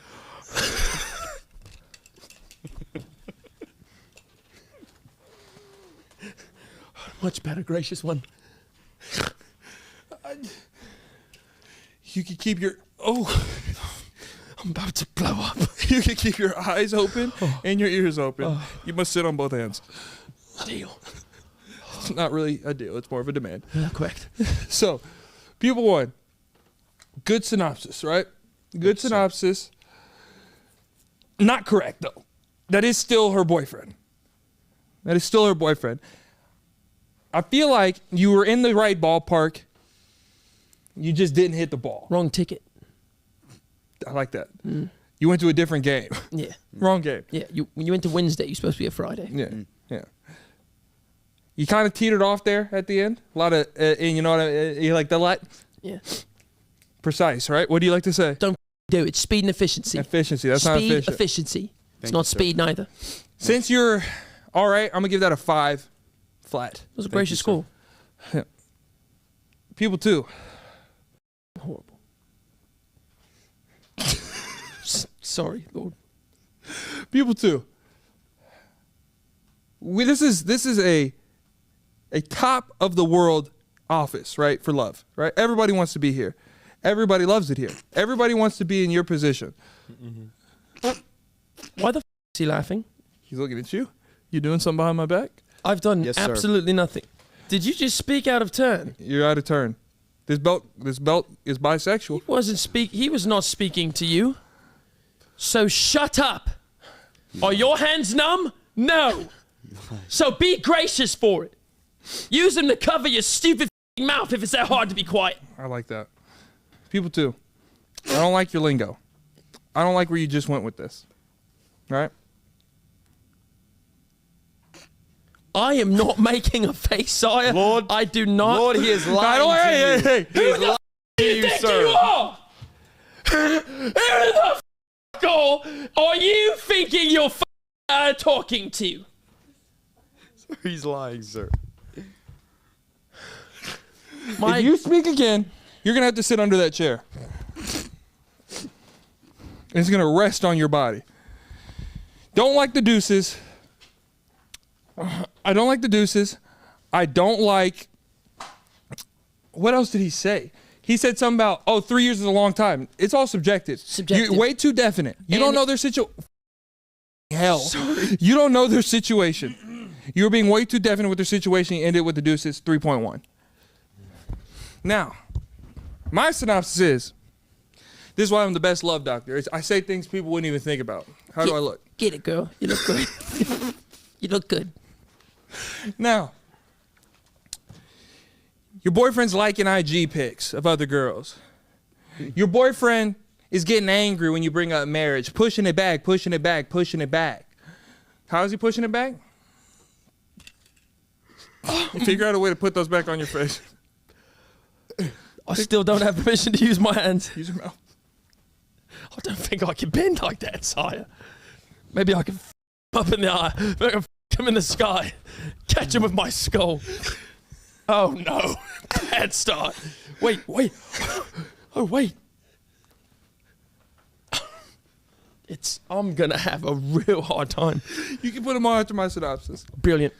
Much better, gracious one. You can keep your... I'm about to blow up. You can keep your eyes open and your ears open. You must sit on both hands. Deal. It's not really a deal. It's more of a demand. Correct. So, people 1. Good synopsis, right? Good synopsis. Not correct, though. That is still her boyfriend. I feel like you were in the right ballpark. You just didn't hit the ball. Wrong ticket. I like that. You went to a different game. Yeah. Wrong game. Yeah. When you went to Wednesday, you're supposed to be a Friday. Yeah. You kind of teetered off there at the end. A lot of, you know what you like the light? Yeah. Precise, right? What do you like to say? Don't do it. Speed and efficiency. Efficiency. That's not efficient. Speed, efficiency. It's Thank not you, sir. speed neither. Since you're all right, I'm gonna give that a 5. Flat. It was a gracious school. People too. Horrible. Sorry, Lord. People too. This is a top of the world office, right? For love, right? Everybody wants to be here. Everybody loves it here. Everybody wants to be in your position. Why the f*** is he laughing? He's looking at you. You doing something behind my back? I've done Yes, sir. absolutely nothing. Did you just speak out of turn? You're out of turn. This belt is bisexual. He was not speaking to you. So shut up. Are your hands numb? No. So be gracious for it. Use them to cover your stupid f***ing mouth if it's that hard to be quiet. I like that. People too. I don't like your lingo. I don't like where you just went with this. Right? I am not making a face, sire. Lord, I do not. Lord, he is lying Hey, to you. hey, He is lying to you, think sir. you are? Who the f*** are you thinking you're talking to? He's lying, sir. If you speak again, you're going to have to sit under that chair. It's going to rest on your body. Don't like the deuces. I don't like the deuces. I don't like... What else did he say? He said something about, 3 years is a long time. It's all subjective. Subjective. You're way too definite. You don't And- know their situation. Hell. You don't know their situation. You're being way too definite with their situation. You ended with the deuces, 3.1. Now, my synopsis is, this is why I'm the best love doctor. I say things people wouldn't even think about. How do I look? Get it, girl. You look good. You look good. Now, your boyfriend's liking IG pics of other girls. Your boyfriend is getting angry when you bring up marriage, pushing it back, pushing it back, pushing it back. How is he pushing it back? Figure out a way to put those back on your face. I still don't have permission to use my hands. Use your mouth. I don't think I can bend like that, sire. Maybe I can up in the eye. Maybe I can him in the sky. Catch him with my skull. Oh no. Bad start. Wait. Oh wait. I'm gonna have a real hard time. You can put them on after my synopsis. Brilliant.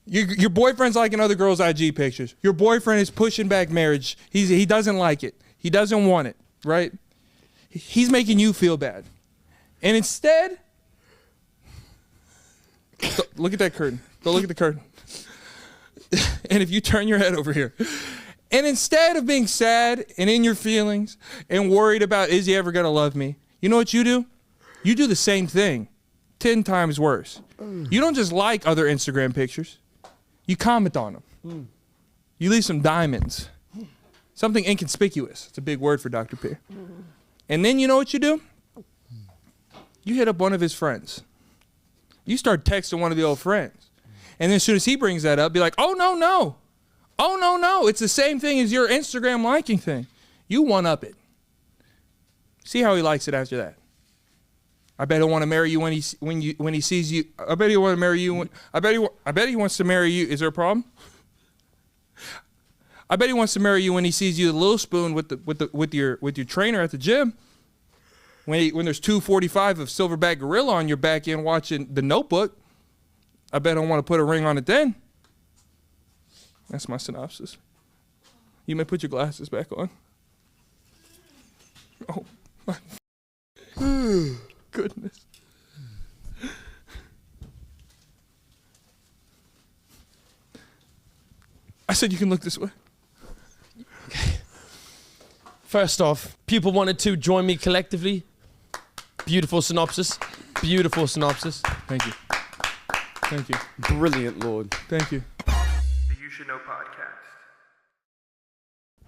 Your boyfriend's liking other girls' IG pictures. Your boyfriend is pushing back marriage. He doesn't like it. He doesn't want it, right? He's making you feel bad. And instead, look at that curtain. Go look at the curtain. And if you turn your head over here, and instead of being sad and in your feelings and worried about, is he ever going to love me? You know what you do? You do the same thing 10 times worse. You don't just like other Instagram pictures. You comment on them. You leave some diamonds. Something inconspicuous. It's a big word for Dr. P. And then you know what you do? You hit up one of his friends. You start texting one of the old friends. And then as soon as he brings that up, be like, oh, no. Oh, no. It's the same thing as your Instagram liking thing. You one-up it. See how he likes it after that. I bet he'll want to marry you when he sees you. I bet he'll want to marry you. I bet he wants to marry you. Is there a problem? I bet he wants to marry you when he sees you a little spoon with your trainer at the gym. When there's 245 of Silverback Gorilla on your back end watching The Notebook. I bet he'll want to put a ring on it then. That's my synopsis. You may put your glasses back on. Oh my goodness. I said you can look this way. First off, people wanted to join me collectively. Beautiful synopsis. Beautiful synopsis. Thank you. Thank you. Brilliant, Lord. Thank you. The You Should Know podcast.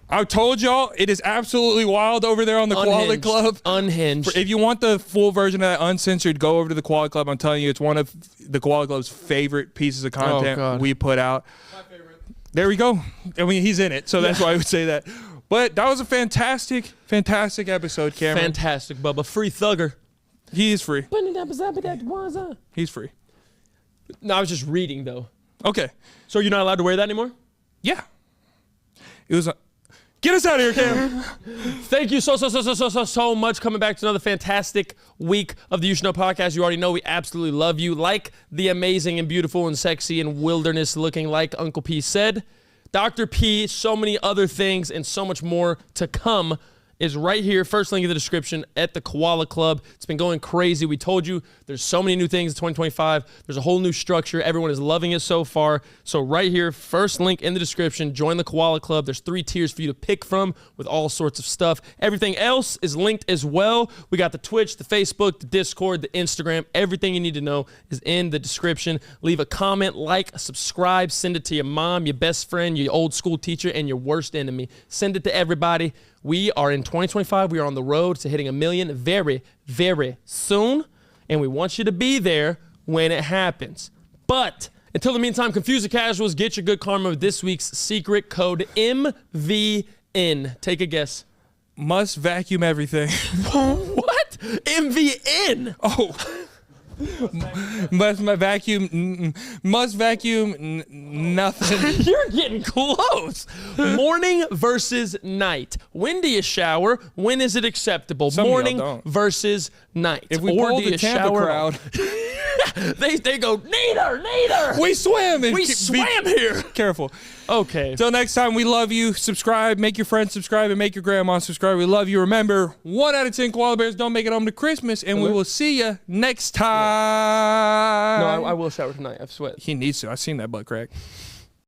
I told y'all it is absolutely wild over there on the Quality Club. Unhinged. If you want the full version of that uncensored, go over to the Quality Club. I'm telling you, it's one of the Quality Club's favorite pieces of content God. we put out. My favorite. There we go. I mean, he's in it, so that's why I would say that. But that was a fantastic episode, Cameron. Fantastic, Bubba. Free thugger. He is free. No, He's free. I was just reading, though. Okay. So you're not allowed to wear that anymore? Yeah. It was get us out of here, Cam. Thank you so much. Coming back to another fantastic week of the You Should Know podcast. You already know we absolutely love you. Like the amazing and beautiful and sexy and wilderness looking, like Uncle P said. Dr. P, so many other things and so much more to come is right here. First link in the description at the Koala Club. It's been going crazy. We told you there's so many new things in 2025. There's a whole new structure. Everyone is loving it so far. So right here, first link in the description. Join the Koala Club. There's 3 tiers for you to pick from with all sorts of stuff. Everything else is linked as well. We got the Twitch, the Facebook, the Discord, the Instagram. Everything you need to know is in the description. Leave a comment, like, subscribe, send it to your mom, your best friend, your old school teacher, and your worst enemy. Send it to everybody. We are in 2025. We are on the road to hitting 1 million very, very soon. And we want you to be there when it happens. But until the meantime, Confuse the Casuals, get your good karma with this week's secret code MVN. Take a guess. Must vacuum everything. What? MVN? Oh. Must vacuum nothing. You're getting close. Morning versus night. When do you shower? When is it acceptable? Some of y'all Morning don't. versus night. If we or pull do the you Tampa shower? crowd, They go, neither. we swim. And We swam here. Careful. Okay. Till next time, we love you. Subscribe, make your friends subscribe, and make your grandma subscribe. We love you. Remember, 1 out of 10 koala bears don't make it home to Christmas, and we will see you next time. No, I will shower tonight. I've sweat. He needs to. I seen that butt crack.